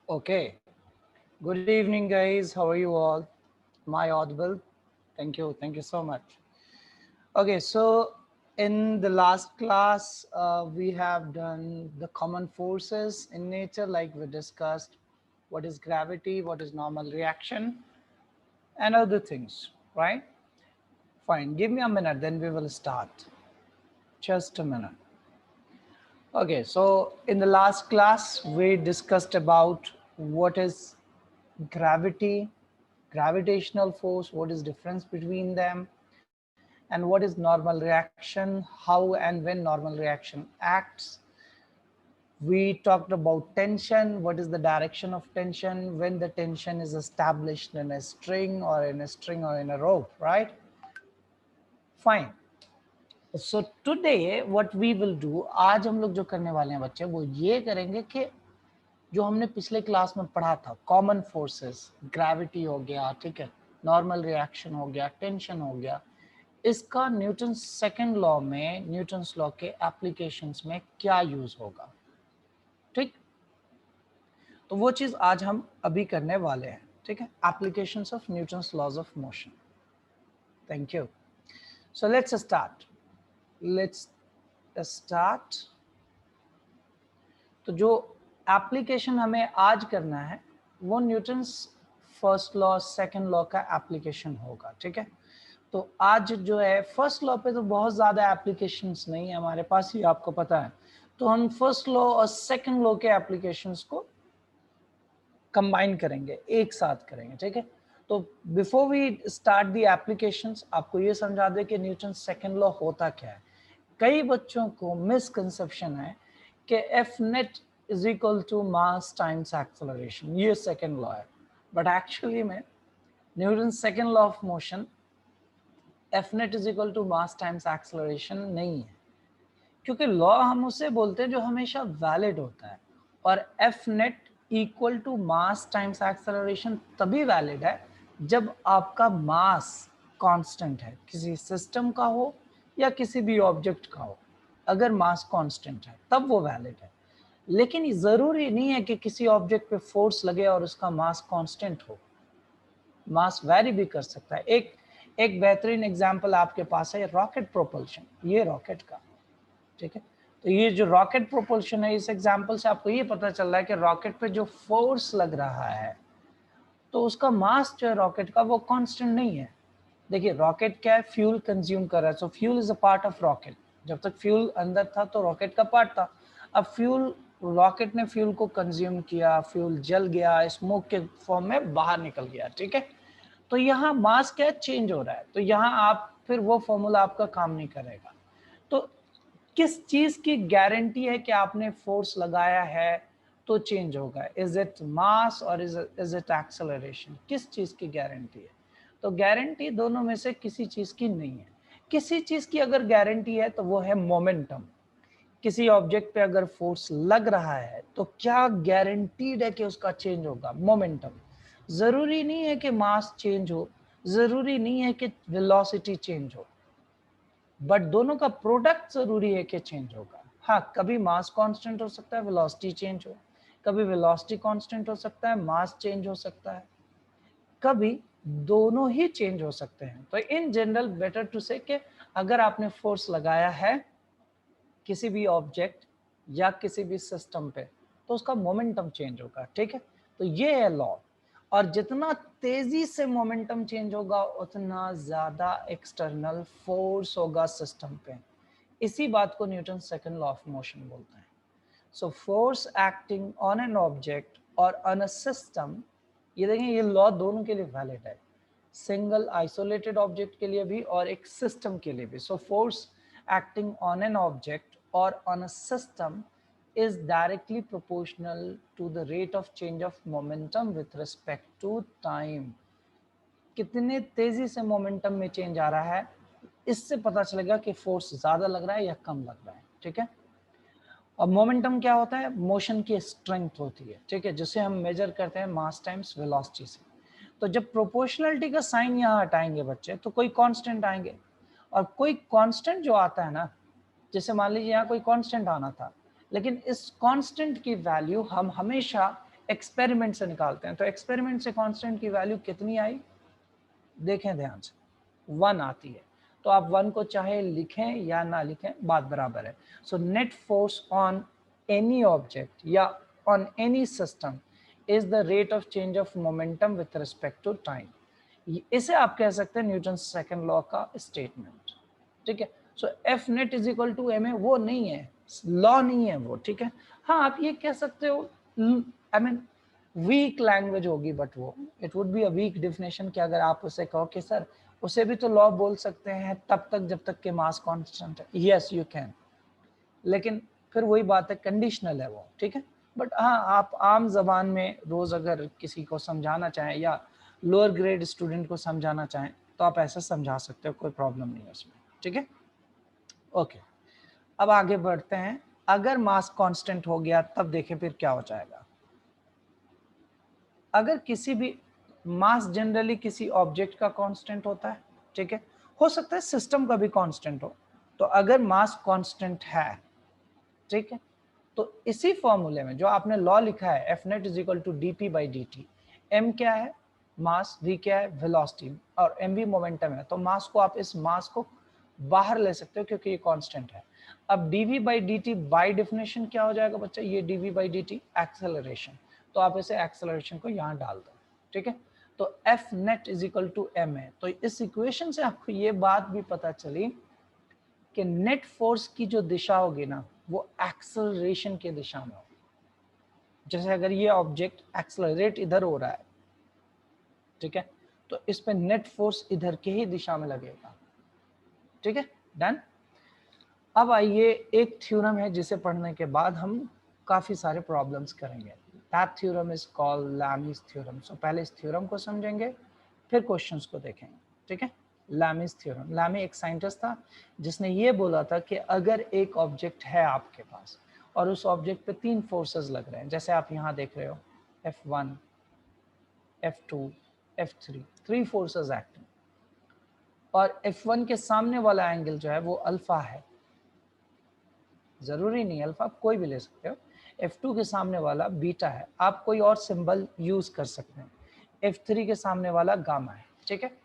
Okay. Good evening, guys. How are you all? Am I audible? Thank you. Thank you so much. Okay, so in the last class, we have done the common forces in nature, like we discussed what is gravity, what is normal reaction, and other things, right? Fine. Give me a minute, then we will start. Just a minute. Okay, so in the last class, we discussed about what is gravity, gravitational force, what is difference between them, and what is normal reaction, how and when normal reaction acts. We talked about tension, what is the direction of tension, when the tension is established in a string or in a string or in a rope, right? Fine. So today what we will do, आज हम लोग जो करने वाले हैं बच्चे वो ये करेंगे कि जो हमने पिछले क्लास में पढ़ा था, कॉमन फोर्सेस, ग्रेविटी हो गया, ठीक है, नॉर्मल रिएक्शन हो गया, टेंशन हो गया, इसका न्यूटन सेकंड लॉ में, न्यूटन्स लॉ के एप्लीकेशंस में क्या यूज होगा, ठीक। तो वो चीज आज हम अभी करने वाले हैं, ठीक है, applications of Newton's laws of motion. Thank you. So let's start. तो जो एप्लीकेशन हमें आज करना है वो Newton's first law second law का एप्लीकेशन होगा, ठीक है। तो आज जो है फर्स्ट लॉ पे तो बहुत ज़्यादा एप्लीकेशंस नहीं है हमारे पास, ही आपको पता है। तो हम फर्स्ट लॉ और सेकंड लॉ के एप्लीकेशंस को कंबाइन करेंगे, एक साथ करेंगे, ठीक है। तो before we start the applications, आपको ये समझा दे कि न्यूटन सेकंड लॉ होता क्या है। कई बच्चों को मिसकंसेप्शन है कि F net is equal to mass times acceleration, ये सेकंड लॉ है। बट एक्चुअली में Newton second law of motion F net is equal to mass times acceleration नहीं है, क्योंकि लॉ हम उसे बोलते हैं जो हमेशा वैलिड होता है। और F net equal to mass times acceleration तभी वैलिड है जब आपका मास कांस्टेंट है, किसी सिस्टम का हो या किसी भी ऑब्जेक्ट का हो। अगर मास कांस्टेंट है तब वो वैलिड है। लेकिन जरूरी नहीं है कि किसी ऑब्जेक्ट पे फोर्स लगे और उसका मास कांस्टेंट हो, मास वेरी भी कर सकता है। एक बेहतरीन एग्जांपल आपके पास है रॉकेट प्रोपल्शन, ये रॉकेट का, ठीक है। तो ये जो रॉकेट प्रोपल्शन है, इस एग्जांपल से आपको ये पता चल रहा है कि रॉकेट पे जो फोर्स लग रहा है तो उसका मास जो है रॉकेट का वो कांस्टेंट नहीं है। देखिए रॉकेट क्या है, फ्यूल कंज्यूम कर रहा है, सो fuel is a part of rocket. जब तक फ्यूल अंदर था तो रॉकेट का पार्ट था। अब फ्यूल, रॉकेट ने फ्यूल को कंज्यूम किया, फ्यूल जल गया, स्मोक के फॉर्म में बाहर निकल गया, ठीक है। तो यहाँ मास क्या चेंज हो रहा है, तो यहाँ आप फिर वो फॉर्मूला आपका काम नहीं करेगा। तो किस चीज की गारंटी है कि आपने फोर्स लगाया है तो चेंज होगा? इज इट मास और इज इट एक्सेलरेशन? किस चीज की गारंटी है? तो गारंटी दोनों में से किसी चीज की नहीं है। किसी चीज की अगर गारंटी है तो वो है मोमेंटम। किसी ऑब्जेक्ट पे अगर फोर्स लग रहा है तो क्या गारंटीड है कि उसका चेंज होगा? मोमेंटम। जरूरी नहीं है कि मास चेंज हो, जरूरी नहीं है कि वेलोसिटी चेंज हो, बट दोनों का प्रोडक्ट जरूरी है कि चेंज होगा। हाँ, कभी मास कांस्टेंट हो सकता है, वेलोसिटी चेंज हो, कभी वेलोसिटी कांस्टेंट हो सकता है, मास चेंज हो सकता है, कभी दोनों ही चेंज हो सकते हैं। तो इन जनरल बेटर टू से कि अगर आपने फोर्स लगाया है किसी भी ऑब्जेक्ट या किसी भी सिस्टम पे तो उसका मोमेंटम चेंज होगा, ठीक है। तो ये है लॉ। और जितना तेजी से मोमेंटम चेंज होगा उतना ज्यादा एक्सटर्नल फोर्स होगा सिस्टम पे। इसी बात को Newton second law of motion बोलते हैं। So force acting on an object और ऑन अ सिस्टम, ये देखें ये लॉ दोनों के लिए वैलिड है, सिंगल आइसोलेटेड ऑब्जेक्ट के लिए भी और एक सिस्टम के लिए भी। So force acting on an object or on a system is directly proportional to the rate of change of momentum with respect to time. कितने तेजी से मोमेंटम में चेंज आ रहा है, इससे पता चलेगा कि फोर्स ज्यादा लग रहा है या कम लग रहा है, ठीक है। और मोमेंटम क्या होता है? मोशन की स्ट्रेंथ होती है, ठीक है, जिसे हम मेजर करते हैं मास टाइम्स वेलोसिटी से। तो जब प्रोपोर्शनलिटी का साइन यहाँ हटाएंगे बच्चे तो कोई कांस्टेंट आएंगे, और कोई कांस्टेंट जो आता है ना, जैसे मान लीजिए यहाँ कोई कांस्टेंट आना था, लेकिन इस कांस्टेंट की वैल्यू हम हमेशा एक्सपेरिमेंट से निकालते हैं। तो एक्सपेरिमेंट से कांस्टेंट की वैल्यू कितनी आई, देखें ध्यान से, 1 आती है। तो आप 1 को चाहे लिखें या ना लिखें, बात बराबर है। So net force on any object या on any system is the rate of change of momentum with respect to time. इसे आप कह सकते हैं न्यूटन सेकंड लॉ का स्टेटमेंट, ठीक है। So F net is equal to M A, वो नहीं है, लॉ नहीं है वो, ठीक है। हाँ आप ये कह सकते हो, आई मीन वीक लैंग्वेज होगी, बट वो it would be a weak definition कि अगर आप उसे कहो कि सर उसे भी तो लॉ बोल सकते हैं तब तक जब तक के मास कांस्टेंट है, यस यू कैन, लेकिन फिर वही बात है, कंडीशनल है वो, ठीक है। बट हाँ आप आम जबान में रोज अगर किसी को समझाना चाहें या लोअर ग्रेड स्टूडेंट को समझाना चाहें तो आप ऐसे समझा सकते हो, कोई प्रॉब्लम नहीं है उसमें, ठीक है। ओके, अब आगे बढ़ते हैं। अगर मास कांस्टेंट हो गया तब देखें फिर क्या हो जाएगा। अगर किसी भी मास जनरली किसी ऑब्जेक्ट का कांस्टेंट होता है, ठीक है, हो सकता है सिस्टम का भी कांस्टेंट हो। तो अगर मास कांस्टेंट है, ठीक है, तो इसी फॉर्मूले में जो आपने लॉ लिखा है F net is equal to D P by D T, M क्या है मास, वी क्या है वेलोसिटी और एम वी मोमेंटम है। तो मास को आप इस मास को बाहर ले सकते हो क्योंकि ये कांस्टेंट है। अब dv by D T by definition क्या हो जाएगा बच्चा, ये dv by D T acceleration, तो आप इसे एक्सेलरेशन को यहाँ डाल दो, ठीक है। तो F net is equal to M है। तो इस इक्वेशन से आपको ये बात भी पता चली कि नेट फोर्स की जो दिशा होगी ना वो एक्सेलरेशन के दिशा में होगी। जैसे अगर ये ऑब्जेक्ट एक्सेलरेट इधर हो रहा है, ठीक है, तो इस पे नेट फोर्स इधर के ही दिशा में लगेगा, ठीक है, डन। अब आइए एक थ्योरम है जिसे पढ़ने के बाद हम काफी सारे प्रॉब्लम्स करेंगे। That theorem is called Lami's theorem. So पहले इस थ्योरम को समझेंगे फिर क्वेश्चंस को देखेंगे, ठीक है। लैमीज थ्योरम, लैमी एक साइंटिस्ट था जिसने ये बोला था कि अगर एक ऑब्जेक्ट है आपके पास और उस ऑब्जेक्ट पे 3 फोर्सेस लग रहे हैं, जैसे आप यहाँ देख रहे हो F1, F2, F3, 3 forces acting, और F1 के सामने वाला एंगल जो है वो अल्फा है, जरूरी नहीं अल्फा, आप कोई भी ले सकते हो। F2 के सामने वाला बीटा है, आप कोई और सिंबल यूज कर सकते हैं। F3 के सामने वाला गामा है, ठीक है।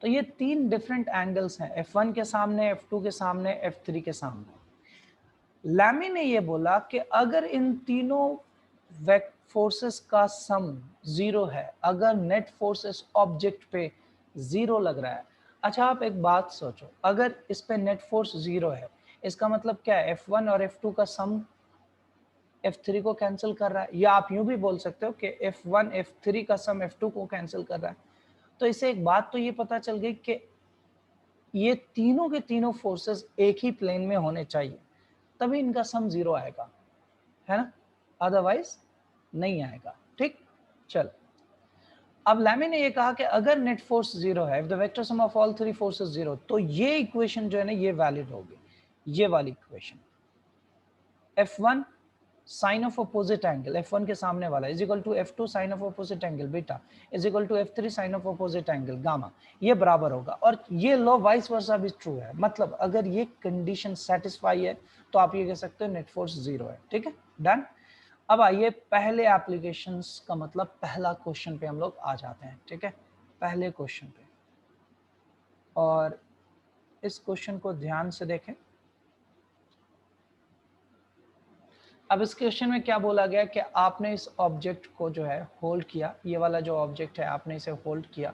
तो ये 3 डिफरेंट एंगल्स हैं, F1 के सामने, F2 के सामने, F3 के सामने। लैमी ने ये बोला कि अगर इन तीनों फोर्सेस का सम 0 है, अगर नेट फोर्सेस ऑब्जेक्ट पे 0 लग रहा है। अच्छा आप एक बात सोचो, अगर इस पे नेट फोर्स 0 है इसका मतलब क्या है, F1 और F2 का सम F3 को कैंसिल कर रहा है, या आप यूं भी बोल सकते हो कि F1 F3 का सम F2 को कैंसिल कर रहा है। तो इससे एक बात तो ये पता चल गई कि ये तीनों के तीनों फोर्सेस एक ही प्लेन में होने चाहिए, तभी इनका सम 0 आएगा, है ना, अदरवाइज नहीं आएगा, ठीक। चल, अब लैमी ने ये कहा कि अगर नेट फोर्स 0 है, if the vector sum of all 3 forces 0, तो ये इक्वेशन जो है ना ये वैलिड होगी, ये वाली equation F1 sine of opposite angle, F1 के सामने वाला is equal to F2 sine of opposite angle beta is equal to F3 sine of opposite angle gamma, ये बराबर होगा। और ये लॉ वाइस वर्सा भी ट्रू है, मतलब अगर ये कंडीशन सेटिस्फाई है तो आप ये कह सकते हो नेट फोर्स 0 है, ठीक है, डन। अब आइए पहले एप्लीकेशंस का मतलब पहला क्वेश्चन पे हम लोग आ जाते हैं, ठीक है, पहले क्वेश्चन पे। और इस क्वेश्चन को ध्यान से देखें। अब इस क्वेश्चन में क्या बोला गया कि आपने इस ऑब्जेक्ट को जो है होल्ड किया, ये वाला जो ऑब्जेक्ट है आपने इसे होल्ड किया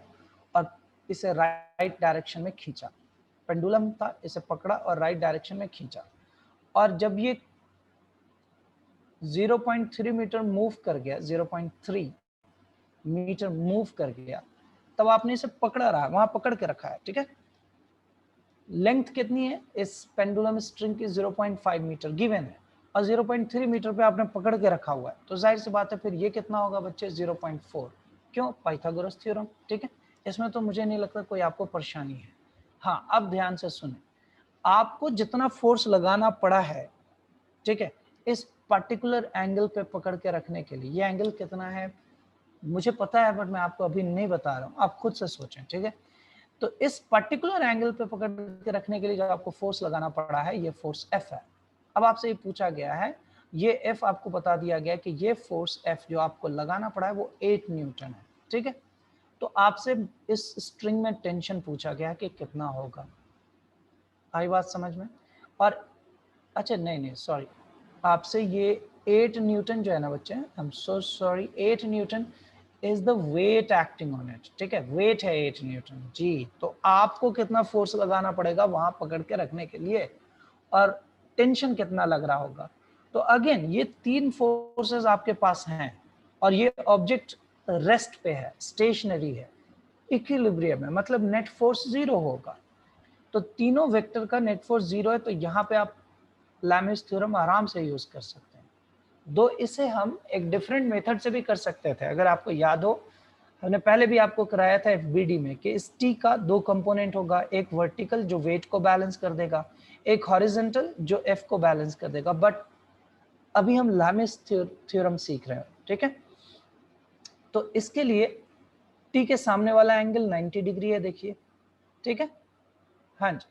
और इसे राइट डायरेक्शन में खींचा, पेंडुलम था, इसे पकड़ा और राइट डायरेक्शन में खींचा, और जब ये 0.3 मीटर मूव कर गया, 0.3 मीटर मूव कर गया, तब आपने इसे पकड़ा रहा, वहां पकड़ के रखा है, ठीक है। लेंथ कितनी है इस पेंडुलम स्ट्रिंग की, 0.5 मीटर गिवन है, और 0.3 मीटर पे आपने पकड़ के रखा हुआ है, तो जाहिर सी बात है फिर ये कितना होगा बच्चे, 0.4। क्यों, पाइथागोरस थ्योरम, ठीक है। इसमें तो मुझे नहीं लगता कोई आपको परेशानी है। हाँ अब ध्यान से सुने, आपको जितना फोर्स लगाना पड़ा है, ठीक है, इस पर्टिकुलर एंगल पे पकड़ के रखने के लिए, ये एंगल कितना है मुझे पता है बट मैं आपको अभी नहीं बता रहा हूँ, आप खुद से सोचें, ठीक है। तो इस पर्टिकुलर एंगल पे पकड़ के रखने के लिए जो आपको फोर्स लगाना पड़ा है, ये फोर्स F है। अब आपसे ये पूछा गया है ये एफ आपको बता दिया गया कि ये फोर्स एफ जो आपको लगाना पड़ा है वो 8 न्यूटन है, ठीक है। तो आपसे इस स्ट्रिंग में टेंशन पूछा गया कि कितना होगा, आई बात समझ में। और अच्छा नहीं सॉरी, आपसे ये 8 न्यूटन जो है ना बच्चे, I am so sorry, 8 newton is the weight acting on it, ठीक है, वेट है 8 न्यूटन जी। तो आपको कितना फोर्स लगाना पड़ेगा वहां पकड़ के रखने के लिए, और टेंशन कितना लग रहा होगा। तो अगेन ये 3 फोर्सेस आपके पास हैं, और ये ऑब्जेक्ट रेस्ट पे है, स्टेशनरी है, इक्विलिब्रियम है, मतलब नेट फोर्स 0 होगा। तो तीनों वेक्टर का नेट फोर्स 0 है, तो यहाँ पे आप लैमिस थ्योरम आराम से यूज कर सकते हैं। दो इसे हम एक डिफरेंट मेथड से भी कर सकते थे, अगर आपको याद हो, हमने पहले भी आपको कराया था एफबीडी में कि इस टी का 2 कंपोनेंट होगा, एक वर्टिकल जो वेट को बैलेंस कर देगा, एक हॉरिजॉन्टल जो एफ को बैलेंस कर देगा। बट अभी हम लैमिस थ्योरम सीख रहे हैं, ठीक है। तो इसके लिए टी के सामने वाला एंगल 90 डिग्री है, देखिए, ठीक है। हाँ जी,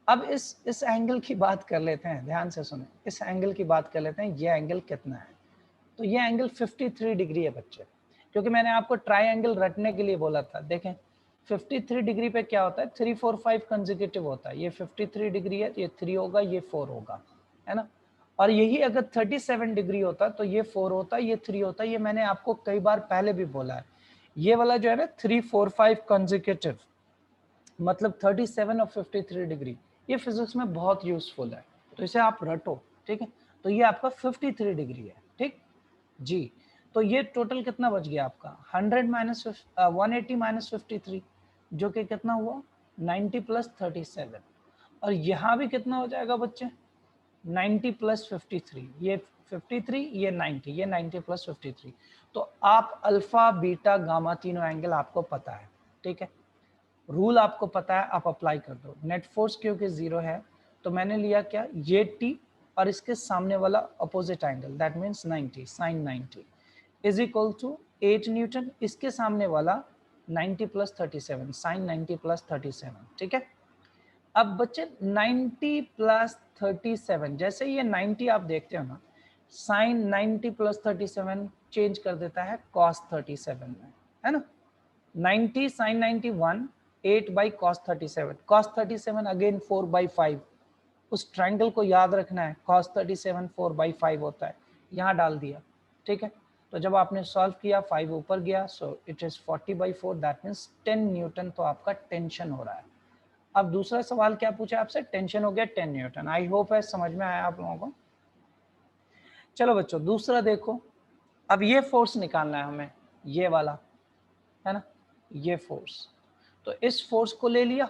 अब इस एंगल की बात कर लेते हैं, ध्यान से सुने, इस एंगल की बात कर लेते हैं, ये एंगल कितना है। तो ये एंगल 53 डिग्री है बच्चे, क्योंकि मैंने आपको ट्राइंगल रटने के लिए बोला था। देखें 53 डिग्री पे क्या होता है, 3 4 5 कंसेक्यूटिव होता है। ये 53 डिग्री है, ये 3 होगा, ये 4 होगा, है ना। और यही अगर 37 डिग्री होता तो ये 4 होता, ये 3 होता। ये मैंने आपको कई बार पहले भी बोला है। ये वाला जो है ना 3 4 5 कंसेक्यूटिव, मतलब 37 और 53 डिग्री, ये फिजिक्स में बहुत यूजफुल है, तो इसे आप रटो, ठीक है। तो ये आपका 53 डिग्री है, ठीक जी। तो ये टोटल कितना बच गया आपका, 100 माइनस 180 माइनस 53, जो कि कितना हुआ 90 प्लस 37। और यहाँ भी कितना हो जाएगा बच्चे, 90 प्लस 53, ये 53, ये 90, ये 90 प्लस 53। तो आप अल्फा बीटा गामा तीनों एंगल आपको पता है, ठीक है। रूल आपको पता है, आप अप्लाई कर दो। नेट फोर्स क्योंकि 0 है, तो मैंने लिया क्या, ये टी और इसके सामने वाला opposite angle, that means 90, sine 90 is equal to 8 newton, इसके सामने वाला 90 प्लस 37, साइन 90 प्लस 37, ठीक है। अब बच्चे 90 प्लस 37, जैसे ये 90 आप देखते हो ना, साइन 90 प्लस 37 चेंज कर देता है कॉस 37 में, है ना। 90 sine 91, 8 by cos 37, cos 37 again 4 by 5, उस ट्रायंगल को याद रखना है, कॉस 37 4 बाई 5 होता है, यहाँ डाल दिया, ठीक है। तो जब आपने सॉल्व किया 5 ऊपर गया, so it is 40 by 4, that means 10 Newton तो आपका टेंशन हो रहा है। अब दूसरा सवाल क्या पूछा आपसे, टेंशन हो गया 10 न्यूटन। आई होप है समझ में आया आप लोगों को। चलो बच्चों दूसरा देखो, अब ये फोर्स निकालना है हमें, ये वाला, है ना, ये फोर्स। तो इस फोर्स को ले लिया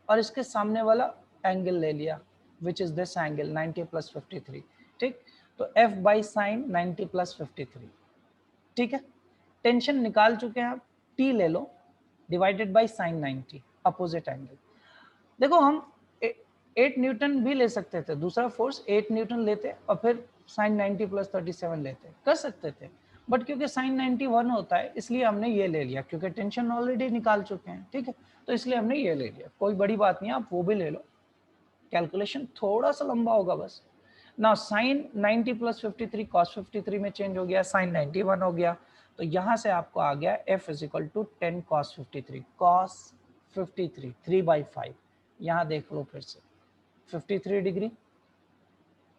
और इसके सामने वाला एंगल ले लिया, which is this angle 90 plus 53, ठीक। तो F बाई साइन 90 प्लस 53, ठीक है। टेंशन निकाल चुके हैं आप, T ले लो divided by sine 90, opposite angle. देखो हम 8 न्यूटन भी ले सकते थे, दूसरा फोर्स 8 न्यूटन लेते और फिर साइन 90 प्लस 37 लेते, कर सकते थे। बट क्योंकि साइन 91 होता है इसलिए हमने ये ले लिया, क्योंकि टेंशन ऑलरेडी निकाल चुके हैं, ठीक है। तो इसलिए हमने ये ले लिया, कोई बड़ी बात नहीं, आप वो भी ले लो, कैलकुलेशन थोड़ा सा लंबा होगा बस। ना साइन 90 प्लस 53 कॉस 53 में चेंज हो गया, साइन 91 हो गया। तो यहाँ से आपको आ गया F is equal to 10 cos 53, cos 53 3 by 5, यहाँ देख लो फिर से 53 degree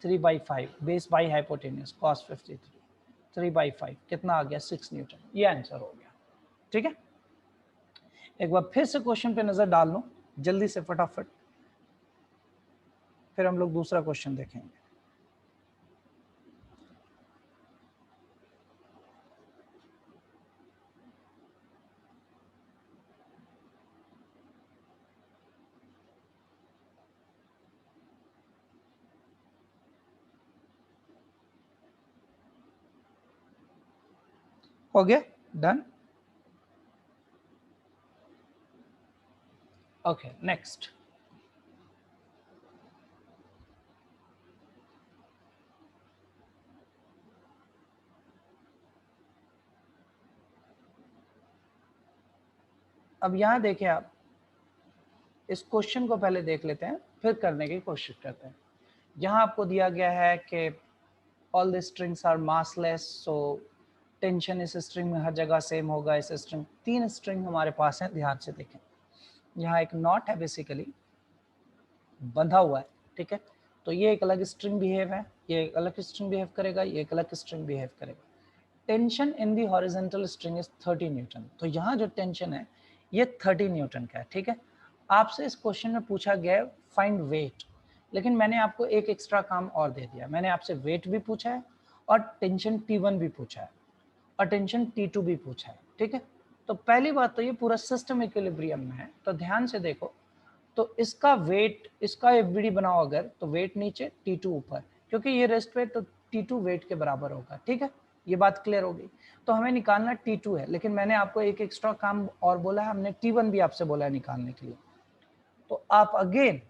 3 by 5, base by hypotenuse, cos 53 3 by 5 कितना आ गया 6 न्यूटन, ये आंसर हो गया, ठीक है। एक बार फिर से क्वेश्चन पे नजर डाल लो जल्दी से फटाफट, फिर हम लोग दूसरा क्वेश्चन देखेंगे। हो गया डन, ओके नेक्स्ट। अब यहाँ देखिए आप, इस क्वेश्चन को पहले देख लेते हैं फिर करने की कोशिश करते हैं। यहाँ आपको दिया गया है कि all the strings are massless, so tension इस स्ट्रिंग में हर जगह सेम होगा। इस स्ट्रिंग, 3 स्ट्रिंग हमारे पास है, ध्यान से देखें। यहाँ एक नॉट है बेसिकली बंधा हुआ है, ठीक है। तो ये एक अलग स्ट्रिंग बिहेव है, ये एक अलग स्ट्रिंग बिहेव करेगा, ये एक अलग स्ट्रिंग बिहेव करेगा। Tension in the horizontal string is 30 Newton. तो यहाँ जो टेंशन है ये 30 न्यूटन का है, ठीक है। आपसे इस क्वेश्चन में पूछा गया है फाइंड वेट, लेकिन मैंने आपको एक एक्स्ट्रा काम और दे दिया। मैंने आपसे वेट भी पूछा है और टेंशन T1 भी पूछा है और टेंशन T2 भी पूछा है, ठीक है। तो पहली बात तो ये पूरा सिस्टम इक्विलिब्रियम में है, तो ध्यान से देखो। तो इसका वेट, इसका एफबीडी बनाओ अगर, तो वेट नीचे T2 ऊपर, क्योंकि ये रेस्ट वेट तो T2 वेट के बराबर होगा, ठीक है। ये बात क्लियर हो गई। तो हमें निकालना T2 है, लेकिन मैंने आपको एक एक्स्ट्रा काम और बोला है, हमने T1 भी आपसे बोला है निकालने के लिए। तो आप अगेन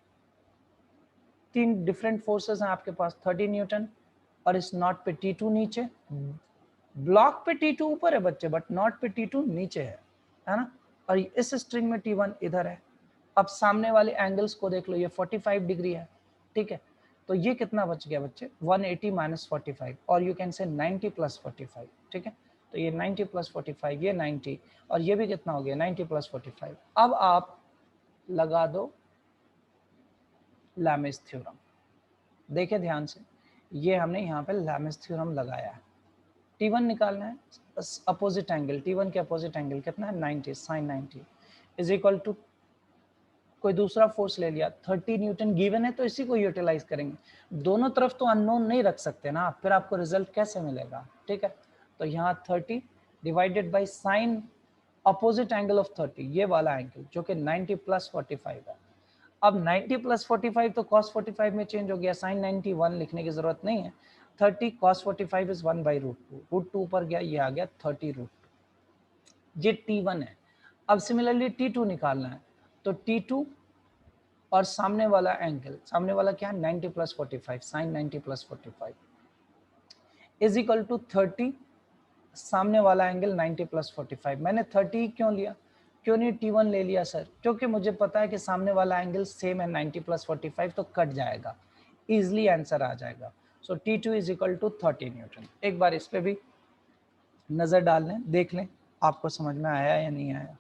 3 डिफरेंट फोर्सेस हैं आपके पास, 30 न्यूटन और इस नॉट पे T2 नीचे, ब्लॉक पे T2 ऊपर है बच्चे, बट नॉट पे T2 नीचे है ना। और इस स्ट्रिंग में T1 इधर है। अब सामने वाले एंगल्स को देख लो, ये 45 डिग्री है, ठीक है। तो ये कितना बच गया बच्चे, 180 माइनस 45, और यू कैन से 90 प्लस 45, ठीक है। तो ये 90 प्लस 45, ये 90, और ये भी कितना हो गया 90 प्लस 45। अब आप लगा दो लैमिस थ्योरम। देखिए ध्यान से, ये हमने यहाँ पे लैमिस थ्योरम लगाया है। T1 निकालना है, अपोजिट एंगल, T1 के अपोजिट एंगल कितना है 90, साइन 90 इज इक्वल टू कोई दूसरा फोर्स ले लिया, 30 न्यूटन गिवन है तो इसी को यूटिलाइज करेंगे। दोनों तरफ तो अननोन नहीं रख सकते ना, फिर आपको रिजल्ट कैसे मिलेगा, ठीक है। तो यहाँ 30 divided by sign opposite angle of 30, ये वाला एंगल जो कि 90 प्लस 45 है। अब 90 प्लस 45 तो cos 45 में चेंज हो गया, साइन 91 लिखने की जरूरत नहीं है। 30 cos 45 इज 1 बाई √2, √2 ऊपर गया, ये आ गया 30 √2, ये T1 है। अब सिमिलरली T2 निकालना है, तो T2 और सामने वाला एंगल, सामने वाला क्या है 90 plus 45, sine 90 plus 45 is equal to 30, सामने वाला एंगल 90 प्लस 45। मैंने 30 क्यों लिया, क्यों नहीं T1 ले लिया सर, क्योंकि मुझे पता है कि सामने वाला एंगल सेम है 90 प्लस 45, तो कट जाएगा, इजिली आंसर आ जाएगा। So T2 is equal to 30 newton. एक बार इस पे भी नजर डाल लें, देख लें आपको समझ में आया या नहीं आया।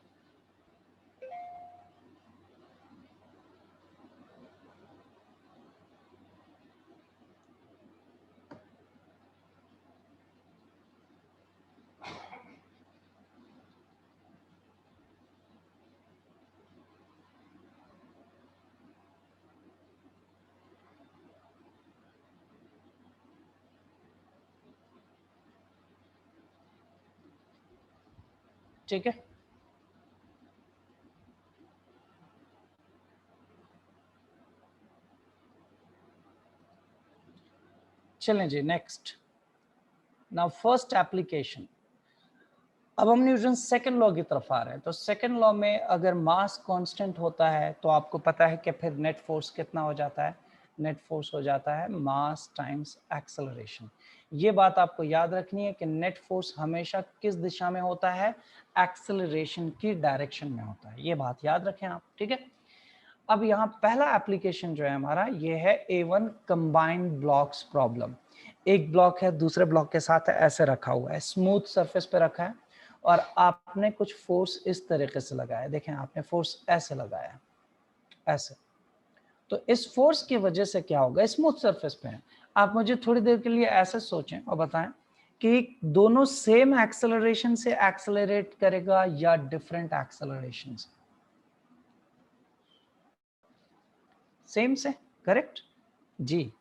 ठीक है, चलें जी नेक्स्ट। नाउ फर्स्ट एप्लीकेशन, अब हम न्यूटन सेकंड लॉ की तरफ आ रहे हैं। तो सेकंड लॉ में अगर मास कांस्टेंट होता है तो आपको पता है कि फिर नेट फोर्स कितना हो जाता है, नेट फोर्स हो जाता है मास टाइम्स एक्सेलरेशन। ये बात आपको याद रखनी है कि नेट फोर्स हमेशा किस दिशा में होता है, एक्सेलरेशन की डायरेक्शन में होता है, ये बात याद रखें आप, ठीक है। अब यहाँ पहला एप्लीकेशन जो है हमारा, ये है A1 कंबाइंड ब्लॉक्स प्रॉब्लम। एक ब्लॉक है दूसरे ब्लॉक के साथ ऐसे रखा हुआ है, स्मूथ सरफेस पे रखा है, और आपने कुछ फोर्स इस तरीके से लगाया, देखें आपने फोर्स ऐसे लगाया, ऐसे। तो इस फोर्स की वजह से क्या होगा, स्मूथ सरफेस पे है। आप मुझे थोड़ी देर के लिए ऐसे सोचें और बताएं कि दोनों सेम एक्सेलरेशन से एक्सेलरेट करेगा या डिफरेंट एक्सेलरेशन से। सेम से, करेक्ट जी।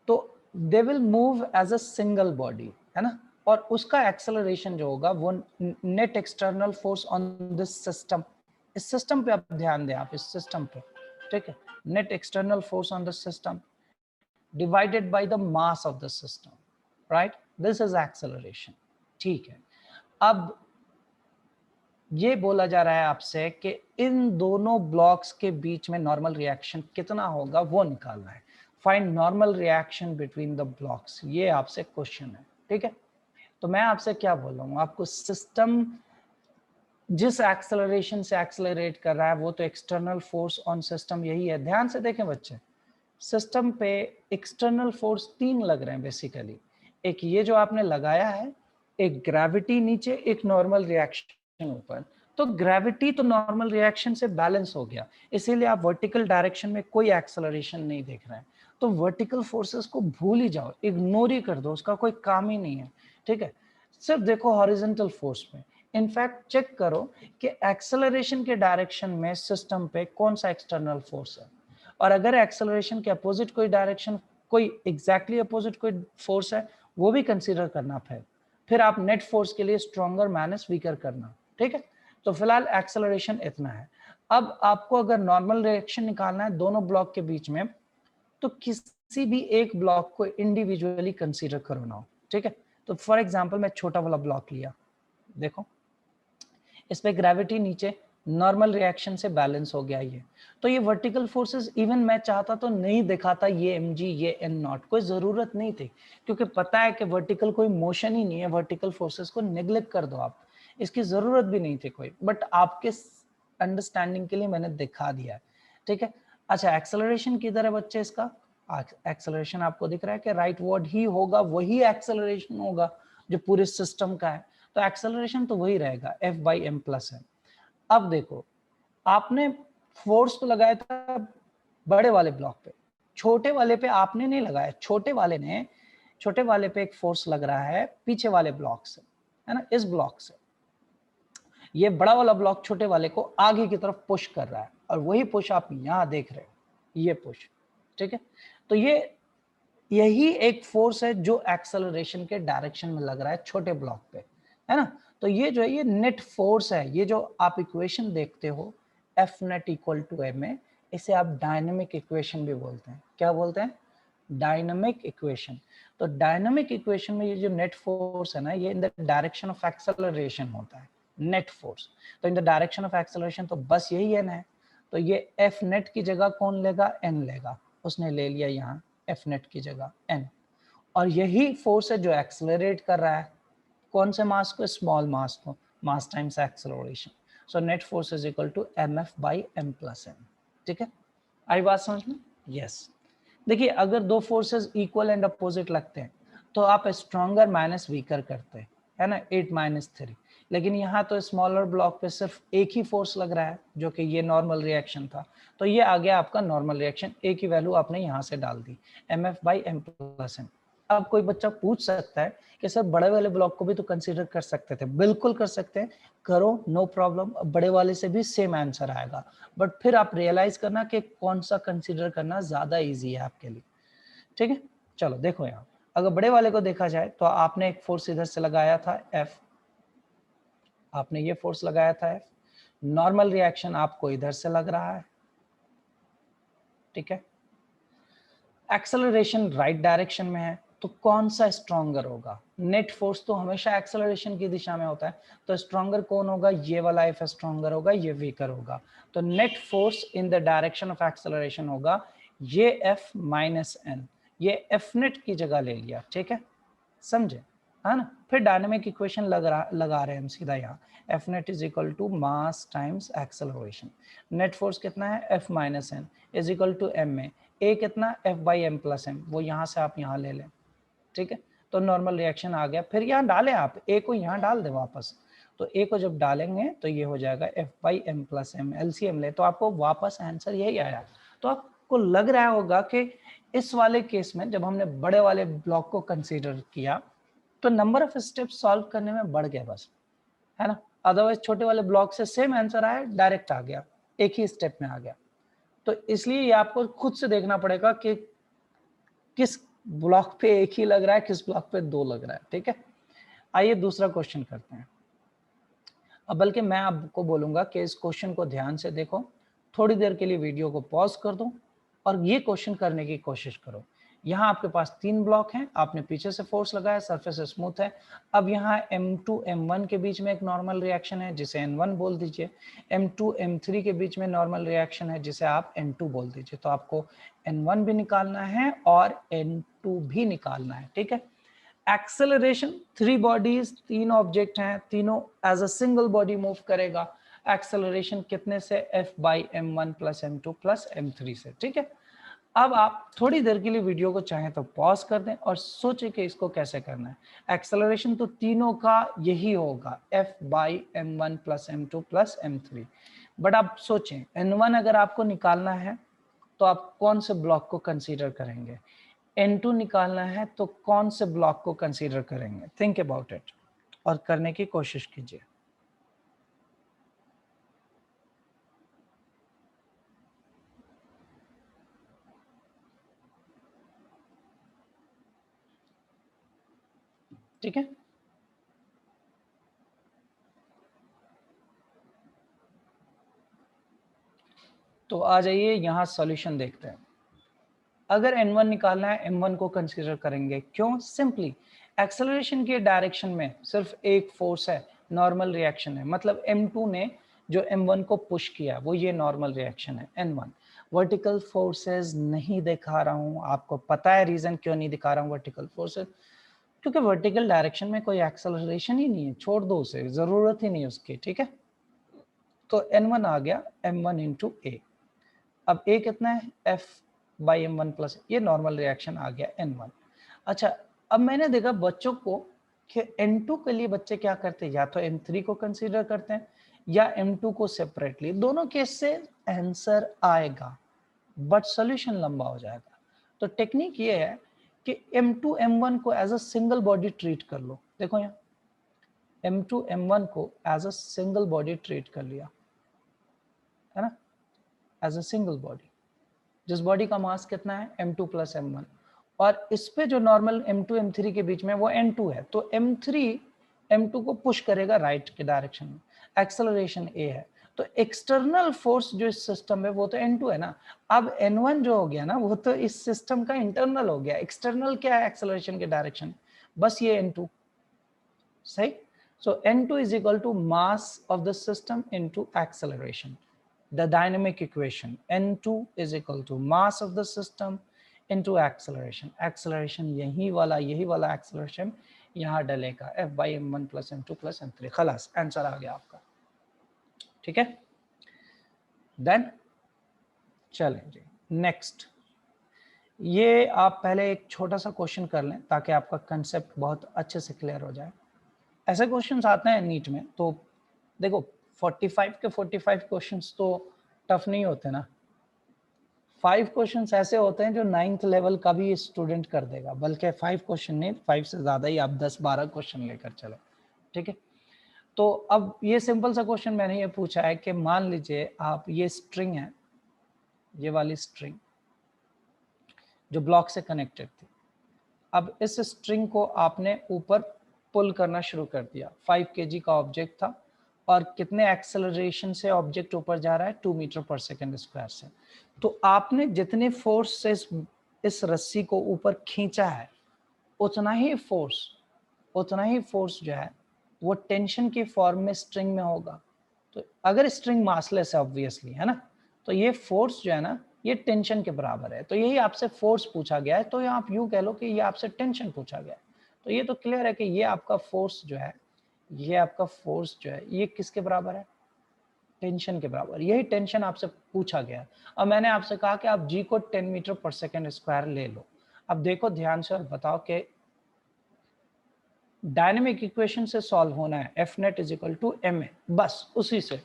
तो they will move as a single body, है ना। और उसका एक्सेलरेशन जो होगा वो net external force on this system, इस सिस्टम पे आप ध्यान दें, आप इस सिस्टम पे, ठीक है। Net external force on the system divided by the mass of the system, right, this is acceleration, ठीक है। अब ये बोला जा रहा है आपसे कि इन दोनों ब्लॉक्स के बीच में नॉर्मल रिएक्शन कितना होगा वो निकालना है। Find normal reaction between the blocks, ये आपसे क्वेश्चन है, ठीक है। तो मैं आपसे क्या बोल रहा हूँ, आपको सिस्टम जिस एक्सेलरेशन से एक्सेलरेट कर रहा है वो तो एक्सटर्नल फोर्स ऑन सिस्टम यही है। ध्यान से देखें बच्चे, सिस्टम पे एक्सटर्नल फोर्स 3 लग रहे हैं बेसिकली। एक ये जो आपने लगाया है, एक ग्रेविटी नीचे, एक नॉर्मल रिएक्शन ऊपर, तो ग्रेविटी तो नॉर्मल रिएक्शन से बैलेंस हो गया, इसीलिए आप वर्टिकल डायरेक्शन में कोई एक्सेलरेशन नहीं देख रहे हैं। तो वर्टिकल फोर्सेस को भूल ही जाओ, इग्नोर ही कर दो, उसका कोई काम ही नहीं है, ठीक है। सिर्फ देखो हॉरिजॉन्टल फोर्स में। इनफैक्ट चेक करो कि एक्सेलरेशन के डायरेक्शन में सिस्टम पे कौन सा एक्सटर्नल फोर्स है, और अगर एक्सेलरेशन के अपोजिट कोई डायरेक्शन, कोई एग्जैक्टली अपोजिट कोई फोर्स है, वो भी कंसीडर करना। फिर आप नेट फोर्स के लिए स्ट्रॉन्गर माइनस वीकर करना, ठीक है। तो फिलहाल एक्सेलरेशन इतना है। अब आपको अगर नॉर्मल रिएक्शन निकालना है दोनों ब्लॉक के बीच में, तो किसी भी एक ब्लॉक को इंडिविजुअली कंसीडर करो ना, ठीक है। तो फॉर एग्जांपल मैं छोटा वाला ब्लॉक लिया, देखो इस पे ग्रेविटी नीचे, नॉर्मल रिएक्शन से बैलेंस हो गया ये। तो ये वर्टिकल फोर्सेस इवन मैं चाहता तो नहीं दिखाता, ये mg ये n नॉट, कोई जरूरत नहीं थी, क्योंकि पता है कि वर्टिकल कोई मोशन ही नहीं है, वर्टिकल फोर्सेस को नेग्लेक्ट कर दो आप, इसकी जरूरत भी नहीं थी कोई, बट आपके अंडरस्टैंडिंग के लिए मैंने दिखा दिया है, ठीक है। अच्छा एक्सेलरेशन किधर है बच्चे इसका? एक्सेलरेशन आपको दिख रहा है कि राइट वर्ड ही होगा, वही एक्सेलरेशन होगा जो पूरे सिस्टम का है, तो एक्सेलरेशन तो वही रहेगा F/m+n। अब देखो आपने फोर्स तो लगाया था बड़े वाले ब्लॉक पे, छोटे वाले पे आपने नहीं लगाया, छोटे वाले पे एक फोर्स लग रहा है पीछे वाले ब्लॉक से, है ना, इस ब्लॉक से। ये बड़ा वाला ब्लॉक छोटे वाले को आगे की तरफ पुश कर रहा है, और वही पुश आप यहाँ देख रहे हो, ये पुश, ठीक है। तो यही एक फोर्स है जो एक्सेलरेशन के डायरेक्शन में लग रहा है छोटे ब्लॉक पे, है ना। तो ये जो है ये नेट फोर्स है, ये जो आप इक्वेशन देखते हो F net equal to m, इसे आप डायनेमिक इक्वेशन भी बोलते हैं। क्या बोलते हैं? Dynamic equation. तो डायनेमिक इक्वेशन में ये जो नेट फोर्स है ना, ये इन द डायरेक्शन ऑफ एक्सेलरेशन होता है, नेट फोर्स। तो इन द डायरेक्शन ऑफ एक्सेलरेशन तो बस यही n है, तो ये F नेट की जगह कौन लेगा? n लेगा, उसने ले लिया यहाँ F नेट की जगह n, और यही फोर्स है जो एक्सेलरेट कर रहा है कौन से मास को? स्मॉल मास को, mass times acceleration. So net force is equal to mf/m+n, ठीक है। आई बात समझ में? यस। देखिए अगर दो फोर्सेस इक्वल एंड अपोजिट लगते हैं तो आप स्ट्रॉन्गर माइनस वीकर करते हैं, है ना, 8-3। लेकिन यहाँ तो स्मॉलर ब्लॉक पे सिर्फ एक ही फोर्स लग रहा है जो कि ये नॉर्मल रिएक्शन था, तो ये आ गया आपका नॉर्मल रिएक्शन, एक ही वैल्यू आपने यहाँ से डाल दी mf/m+n। अब कोई बच्चा पूछ सकता है कि सर बड़े वाले ब्लॉक को भी तो कंसीडर कर सकते थे। बिल्कुल कर सकते हैं, करो, नो प्रॉब्लम, बड़े वाले से भी सेम आंसर आएगा, बट फिर आप रियलाइज करना कि कौन सा कंसीडर करना ज्यादा इजी है आपके लिए, ठीक है। चलो देखो यहाँ, अगर बड़े वाले को देखा जाए तो आपने एक फोर्स इधर से लगाया था F, आपने ये फोर्स लगाया था F, नॉर्मल रिएक्शन आपको इधर से लग रहा है, ठीक है। एक्सेलरेशन राइट डायरेक्शन में है, तो कौन सा स्ट्रॉन्गर होगा? नेट फोर्स तो हमेशा एक्सेलरेशन की दिशा में होता है, तो स्ट्रॉन्गर कौन होगा? ये वाला F स्ट्रॉन्गर होगा, ये वीकर होगा। तो net force in the direction of acceleration होगा ये F-n, ये F नेट की जगह ले लिया, ठीक है, समझे, है ना। फिर डायनेमिक इक्वेशन लगा रहे हैं हम सीधा यहाँ, F net is equal to mass times acceleration. Net force कितना है? F-n is equal to m में a कितना? F/m+m, वो यहाँ से आप यहाँ ले लें, ठीक है। तो नॉर्मल रिएक्शन आ गया, फिर यहाँ डालें आप a को, यहाँ डाल दे वापस, तो a को जब डालेंगे तो ये हो जाएगा F/m+m, LCM ले तो आपको वापस आंसर यही आया। तो आपको लग रहा होगा कि इस वाले केस में जब हमने बड़े वाले ब्लॉक को कंसीडर किया तो नंबर ऑफ स्टेप्स सॉल्व करने में बढ़ गया बस, है ना। अदरवाइज छोटे वाले ब्लॉक से सेम आंसर आया, डायरेक्ट आ गया, एक ही स्टेप में आ गया। तो इसलिए ये आपको खुद से देखना पड़ेगा कि किस ब्लॉक पे एक ही लग रहा है, किस ब्लॉक पे दो लग रहा है, ठीक है। आइए दूसरा क्वेश्चन करते हैं। अब बल्कि मैं आपको बोलूंगा कि इस क्वेश्चन को ध्यान से देखो, थोड़ी देर के लिए वीडियो को पॉज कर दो और ये क्वेश्चन करने की कोशिश करो। यहाँ आपके पास 3 ब्लॉक हैं, आपने पीछे से फोर्स लगाया, सरफेस स्मूथ है। अब यहाँ M2 M1 के बीच में एक नॉर्मल रिएक्शन है जिसे N1 बोल दीजिए, M2 M3 के बीच में नॉर्मल रिएक्शन है जिसे आप N2 बोल दीजिए। तो आपको N1 भी निकालना है और N2 भी निकालना है, ठीक है। एक्सेलरेशन, 3 बॉडीज, 3 ऑब्जेक्ट हैं, तीनों as a single body move करेगा। एक्सेलरेशन कितने से? F/m1 + m2 + m3 से, ठीक है। अब आप थोड़ी देर के लिए वीडियो को चाहें तो पॉज कर दें और सोचें कि इसको कैसे करना है। एक्सेलरेशन तो तीनों का यही होगा, F by m1 plus m2 plus m3। But आप सोचें n1 अगर आपको निकालना है तो आप कौन से ब्लॉक को कंसीडर करेंगे, n2 निकालना है तो कौन से ब्लॉक को कंसीडर करेंगे। थिंक अबाउट इट और करने की कोशिश कीजिए। ठीक है, तो आ जाइए यहाँ सॉल्यूशन देखते हैं। अगर n1 निकालना है m1 को कंसीडर करेंगे। क्यों? सिंपली एक्सेलरेशन के डायरेक्शन में सिर्फ एक फोर्स है, नॉर्मल रिएक्शन है। मतलब m2 ने जो m1 को पुश किया वो ये नॉर्मल रिएक्शन है n1। वर्टिकल फोर्सेस नहीं दिखा रहा हूँ, आपको पता है रीजन क्यों नहीं दिखा रहा हूँ वर्टिकल फोर्सेस, क्योंकि वर्टिकल डायरेक्शन में कोई एक्सेलरेशन ही नहीं है, छोड़ दो उसे, जरूरत ही नहीं उसकी। ठीक है, तो n1 आ गया m1 इंटू ए। अब a कितना है, f बाई m1 प्लस, ये नॉर्मल रिएक्शन आ गया n1। अच्छा, अब मैंने देखा बच्चों को कि n2 के लिए बच्चे क्या करते हैं, या तो m3 को कंसीडर करते हैं या m2 को सेपरेटली। दोनों केस से आंसर आएगा बट सोल्यूशन लंबा हो जाएगा। तो टेक्निक ये है कि m2 m1 को as a single body treat कर लो। देखो यहाँ m2 m1 को as a single body treat कर लिया है ना, एज अ सिंगल बॉडी, जिस बॉडी का मास कितना है m2 प्लस m1, और इस पे जो नॉर्मल m2 m3 के बीच में वो n2 है, तो m3 m2 को पुश करेगा राइट के डायरेक्शन में, एक्सेलरेशन a है। तो एक्सटर्नल फोर्स जो इस सिस्टम में वो तो n2 है ना। अब n1 जो हो गया ना वो तो इस सिस्टम का इंटरनल हो गया, एक्सटर्नल क्या है एक्सेलरेशन के डायरेक्शन, बस ये n2। सही, so n2 is equal to mass of the system into acceleration. The dynamic equation n2 is equal to mass of the system into acceleration. Acceleration यही वाला acceleration यहाँ डलेगा f by m1 plus m2 plus m3। खलास answer आ गया आपका। ठीक है, then चलें जी next. ये आप पहले एक छोटा सा क्वेश्चन कर लें ताकि आपका कंसेप्ट बहुत अच्छे से क्लियर हो जाए। ऐसे क्वेश्चंस आते हैं नीट में, तो देखो 45 के 45 क्वेश्चंस तो टफ नहीं होते ना। 5 क्वेश्चंस ऐसे होते हैं जो 9th लेवल का भी स्टूडेंट कर देगा, बल्कि 5 क्वेश्चन नहीं, 5 से ज़्यादा ही, आप 10-12 क्वेश्चन लेकर चलो। ठीक है, तो अब ये सिंपल सा क्वेश्चन मैंने ये पूछा है कि मान लीजिए आप, ये स्ट्रिंग है, ये वाली स्ट्रिंग जो ब्लॉक से कनेक्टेड थी। अब इस स्ट्रिंग को आपने ऊपर पुल करना शुरू कर दिया, 5 kg का ऑब्जेक्ट था, और कितने एक्सेलरेशन से ऑब्जेक्ट ऊपर जा रहा है, 2 मीटर पर सेकेंड स्क्वायर से। तो आपने जितने फोर्स से इस रस्सी को ऊपर खींचा है उतना ही फोर्स जो है वो टेंशन की फॉर्म में स्ट्रिंग में होगा। तो अगर स्ट्रिंग मासलेस है ऑब्वियसली, है ना, तो ये फोर्स जो है ना ये टेंशन के बराबर है। तो यही आपसे फोर्स पूछा गया है, तो ये आप यूं कह लो कि ये आपसे टेंशन पूछा गया है। तो ये तो क्लियर है कि ये आपका फोर्स जो है, ये किसके बराबर है, टेंशन के बराबर। यही टेंशन आपसे पूछा गया। अब मैंने आपसे कहा कि आप जी को 10 मीटर पर सेकेंड स्क्वायर ले लो। अब देखो ध्यान से और बताओ कि डायनेमिक इक्वेशन से सॉल्व होना है, F net is equal to M A, बस उसी से।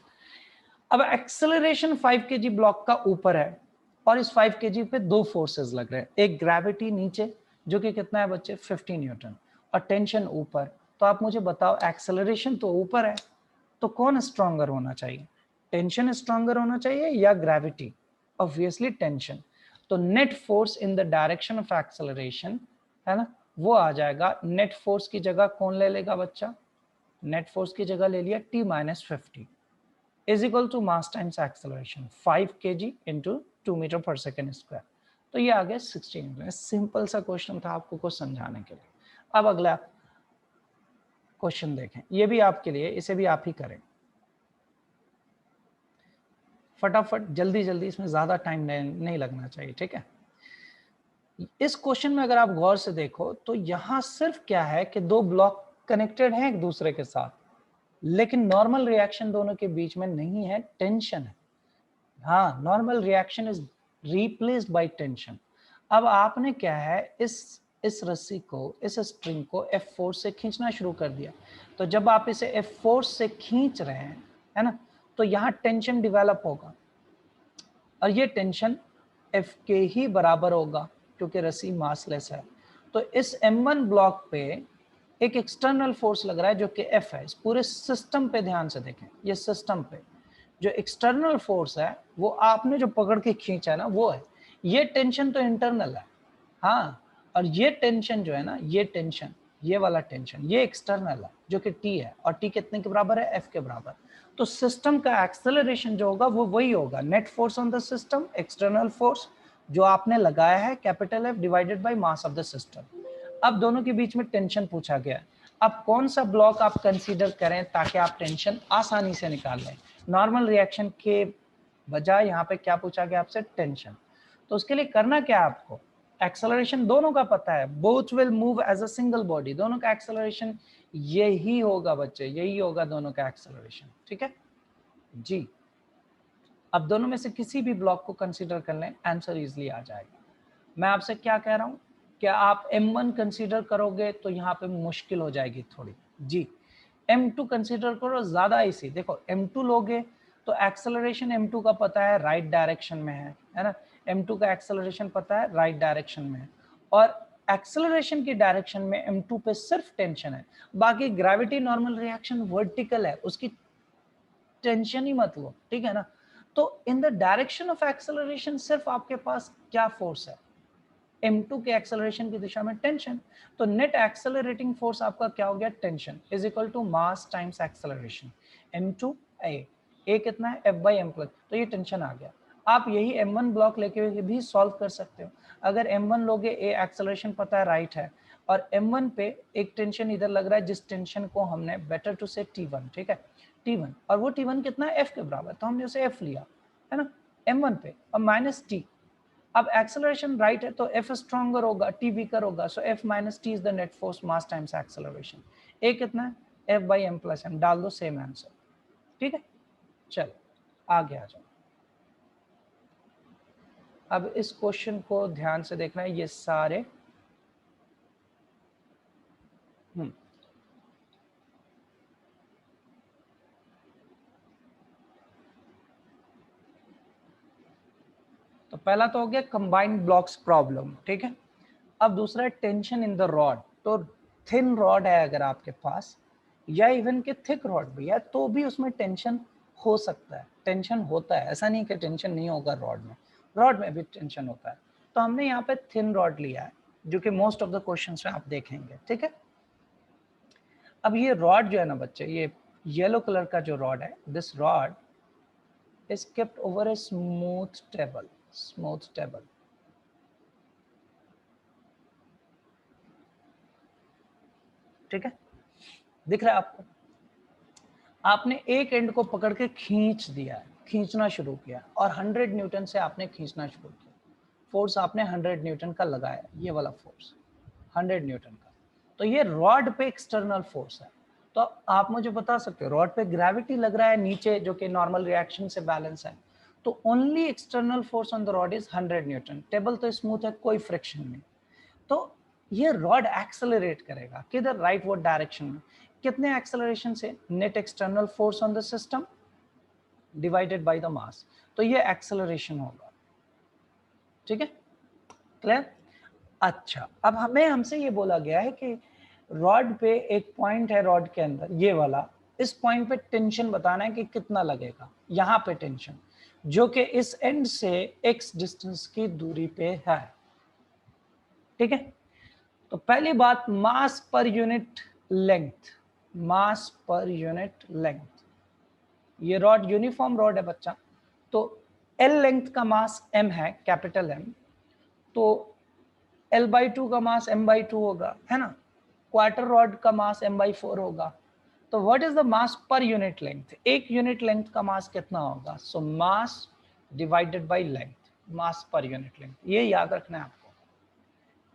अब एक्सेलरेशन 5 kg ब्लॉक का ऊपर है और इस 5 kg पे दो फोर्सेस लग रहे हैं, एक ग्रेविटी नीचे जो कि कितना है बच्चे 50 न्यूटन, और टेंशन ऊपर। तो आप मुझे बताओ एक्सेलरेशन तो ऊपर है तो कौन स्ट्रॉन्गर होना चाहिए, टेंशन स्ट्रॉन्गर होना चाहिए या ग्रेविटी? Obviously tension. तो net force in the direction of acceleration है ना, वो आ जाएगा, नेट फोर्स की जगह कौन ले लेगा बच्चा, नेट फोर्स की जगह ले लिया t minus 50 is equal to mass times acceleration 5 kg into 2 metre पर सेकेंड स्क्वायर। तो ये आ गया 16 न्यूटन। सिंपल सा क्वेश्चन था आपको कुछ समझाने के लिए। अब अगला क्वेश्चन देखें, ये भी आपके लिए, इसे भी आप ही करें फटाफट, जल्दी जल्दी, इसमें ज्यादा टाइम नहीं लगना चाहिए। ठीक है, इस क्वेश्चन में अगर आप गौर से देखो तो यहाँ सिर्फ क्या है कि दो ब्लॉक कनेक्टेड हैं एक दूसरे के साथ, लेकिन नॉर्मल रिएक्शन दोनों के बीच में नहीं है, टेंशन है। हाँ, normal reaction is replaced by tension. अब आपने क्या है, इस रस्सी को, इस स्ट्रिंग को F4 से खींचना शुरू कर दिया। तो जब आप इसे F4 से खींच रहे हैं, है ना, तो यहाँ टेंशन डेवलप होगा और ये टेंशन F के ही बराबर होगा क्योंकि रस्सी मासलेस है। तो इस M1 ब्लॉक पे एक एक्सटर्नल फोर्स लग रहा है जो कि F है। इस पूरे सिस्टम पे ध्यान से देखें, ये सिस्टम पे जो एक्सटर्नल फोर्स है वो आपने जो पकड़ के खींचा है ना, वो है। ये टेंशन तो इंटरनल है, हाँ, और ये टेंशन जो है ना, ये टेंशन, ये वाला टेंशन, ये एक्सटर्नल है जो कि T है, और T कितने के बराबर है? F के बराबर। तो सिस्टम का एक्सेलरेशन जो होगा वो वही होगा, net force on the system, external force जो आपने लगाया है capital F divided by mass of the system. अब दोनों के बीच में टेंशन पूछा गया। अब कौन सा ब्लॉक आप कंसीडर करें ताकि आप टेंशन आसानी से निकाल लें? नॉर्मल रिएक्शन के बजाय यहाँ पे क्या पूछा गया आपसे? टेंशन। तो उसके लिए करना क्या है आपको? एक्सेलरेशन दोनों का पता है, both will move as a single body, दोनों का एक्सेलरेशन यही होगा बच्चे, यही होगा दोनों का एक्सेलरेशन, ठीक है जी। अब दोनों में से किसी भी ब्लॉक को कंसीडर कर लें, आंसर इजीली आ जाएगा। मैं आपसे क्या कह रहा हूँ, क्या आप M1 कंसीडर करोगे तो यहाँ पे मुश्किल हो जाएगी थोड़ी जी। M2 कंसीडर करो, ज्यादा इसी। देखो M2 लोगे तो एक्सेलरेशन M2 का पता है, राइट डायरेक्शन में है ना। M2 का एक्सेलरेशन पता है, राइट डायरेक्शन में है, और एक्सेलरेशन की डायरेक्शन में M2 पे सिर्फ टेंशन है, बाकी ग्रेविटी नॉर्मल रिएक्शन वर्टिकल है, उसकी टेंशन ही मत लो, ठीक है ना। तो इन द डायरेक्शन ऑफ एक्सेलरेशन सिर्फ आपके पास क्या फोर्स है? M2 के एक्सेलरेशन की दिशा में टेंशन। तो नेट एक्सेलरेटिंग फोर्स आपका क्या हो गया? Tension is equal to mass times acceleration, M2 A कितना है? F by M plus. तो ये टेंशन आ गया। आप यही M1 ब्लॉक लेके भी सॉल्व कर सकते हो। अगर M1 लोगे, A एक्सेलरेशन पता है, राइट है, और M1 पे एक टेंशन इधर लग रहा है जिस टेंशन को हमने बेटर टू से T1, ठीक है, T1, और वो T1 कितना है? F के बराबर, तो हमने उसे F लिया, है ना, M1 पे, और माइनस T। अब एक्सेलरेशन राइट है तो F स्ट्रॉन्गर होगा, T वीकर होगा, सो F minus T is the net force mass times acceleration. A कितना है? F by M plus M, डाल दो, सेम आंसर, ठीक है। चलो आगे आ जाओ। अब इस क्वेश्चन को ध्यान से देखना है, ये सारे तो पहला तो हो गया कंबाइंड ब्लॉक्स प्रॉब्लम, ठीक है। अब दूसरा है टेंशन इन द रॉड। तो थिन रॉड है अगर आपके पास, या इवन के थिक रॉड भी है, तो भी उसमें टेंशन हो सकता है, टेंशन होता है, ऐसा नहीं कि टेंशन नहीं होगा रॉड में भी टेंशन होता है। तो हमने यहाँ पे थिन रॉड लिया है जो कि मोस्ट ऑफ द क्वेश्चंस में आप देखेंगे, ठीक है। अब ये रॉड जो है ना बच्चे, ये येलो कलर का जो रॉड है, this rod is kept over a smooth table, ठीक है, दिख रहा है आपको। आपने एक एंड को पकड़ के खींच दिया है, खींचना शुरू किया, और 100 न्यूटन से आपने खींचना शुरू किया, फोर्स आपने 100 न्यूटन का लगाया, ये वाला फोर्स 100 न्यूटन का। तो ये रॉड पे एक्सटर्नल फोर्स है। तो आप मुझे बता सकते हो, रॉड पे ग्रेविटी लग रहा है नीचे जो कि नॉर्मल रिएक्शन से बैलेंस है, तो only external force on the rod is 100 Newton. Table तो स्मूथ है, कोई फ्रिक्शन नहीं। तो ये रॉड एक्सेलरेट करेगा किधर? राइटवर्ड डायरेक्शन में। कितने एक्सेलरेशन से? Net external force on the system divided by the mass. तो ये एक्सेलरेशन होगा, ठीक है, क्लियर। अच्छा, अब हमसे ये बोला गया है कि रॉड पे एक पॉइंट है, रॉड के अंदर ये वाला, इस पॉइंट पे टेंशन बताना है कि कितना लगेगा। यहाँ पे टेंशन जो कि इस एंड से x डिस्टेंस की दूरी पे है, ठीक है। तो पहली बात, मास per unit length, mass per unit length. ये रॉड यूनिफॉर्म रॉड है बच्चा, तो L लेंथ का मास m है, कैपिटल M, तो L/2 का मास m/2 होगा, है ना। क्वार्टर रॉड का मास m/4 होगा। तो what is the mass per unit length? एक यूनिट लेंथ का मास कितना होगा? So mass divided by length, mass per unit length, ये याद रखना है आपको।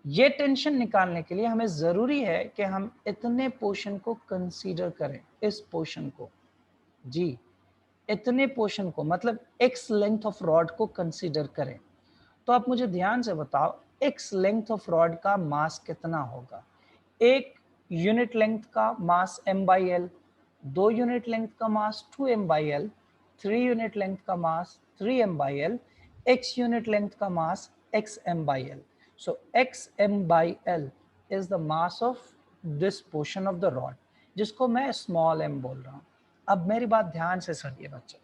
ये टेंशन निकालने के लिए हमें जरूरी है कि हम इतने पोर्शन को कंसीडर करें, इस पोर्शन को जी, इतने पोर्शन को, मतलब x लेंथ ऑफ रॉड को कंसीडर करें। तो आप मुझे ध्यान से बताओ x लेंथ ऑफ रॉड का मास कितना होगा। एक यूनिट लेंथ का मास m/l, 2 यूनिट लेंथ का मास 2m/l, 3 यूनिट लेंथ का मास 3m/l, x यूनिट लेंथ का मास xm/l. So xm/l is the mass of this portion of the rod, जिसको मैं स्मॉल m बोल रहा हूँ। अब मेरी बात ध्यान से सुनिए बच्चे,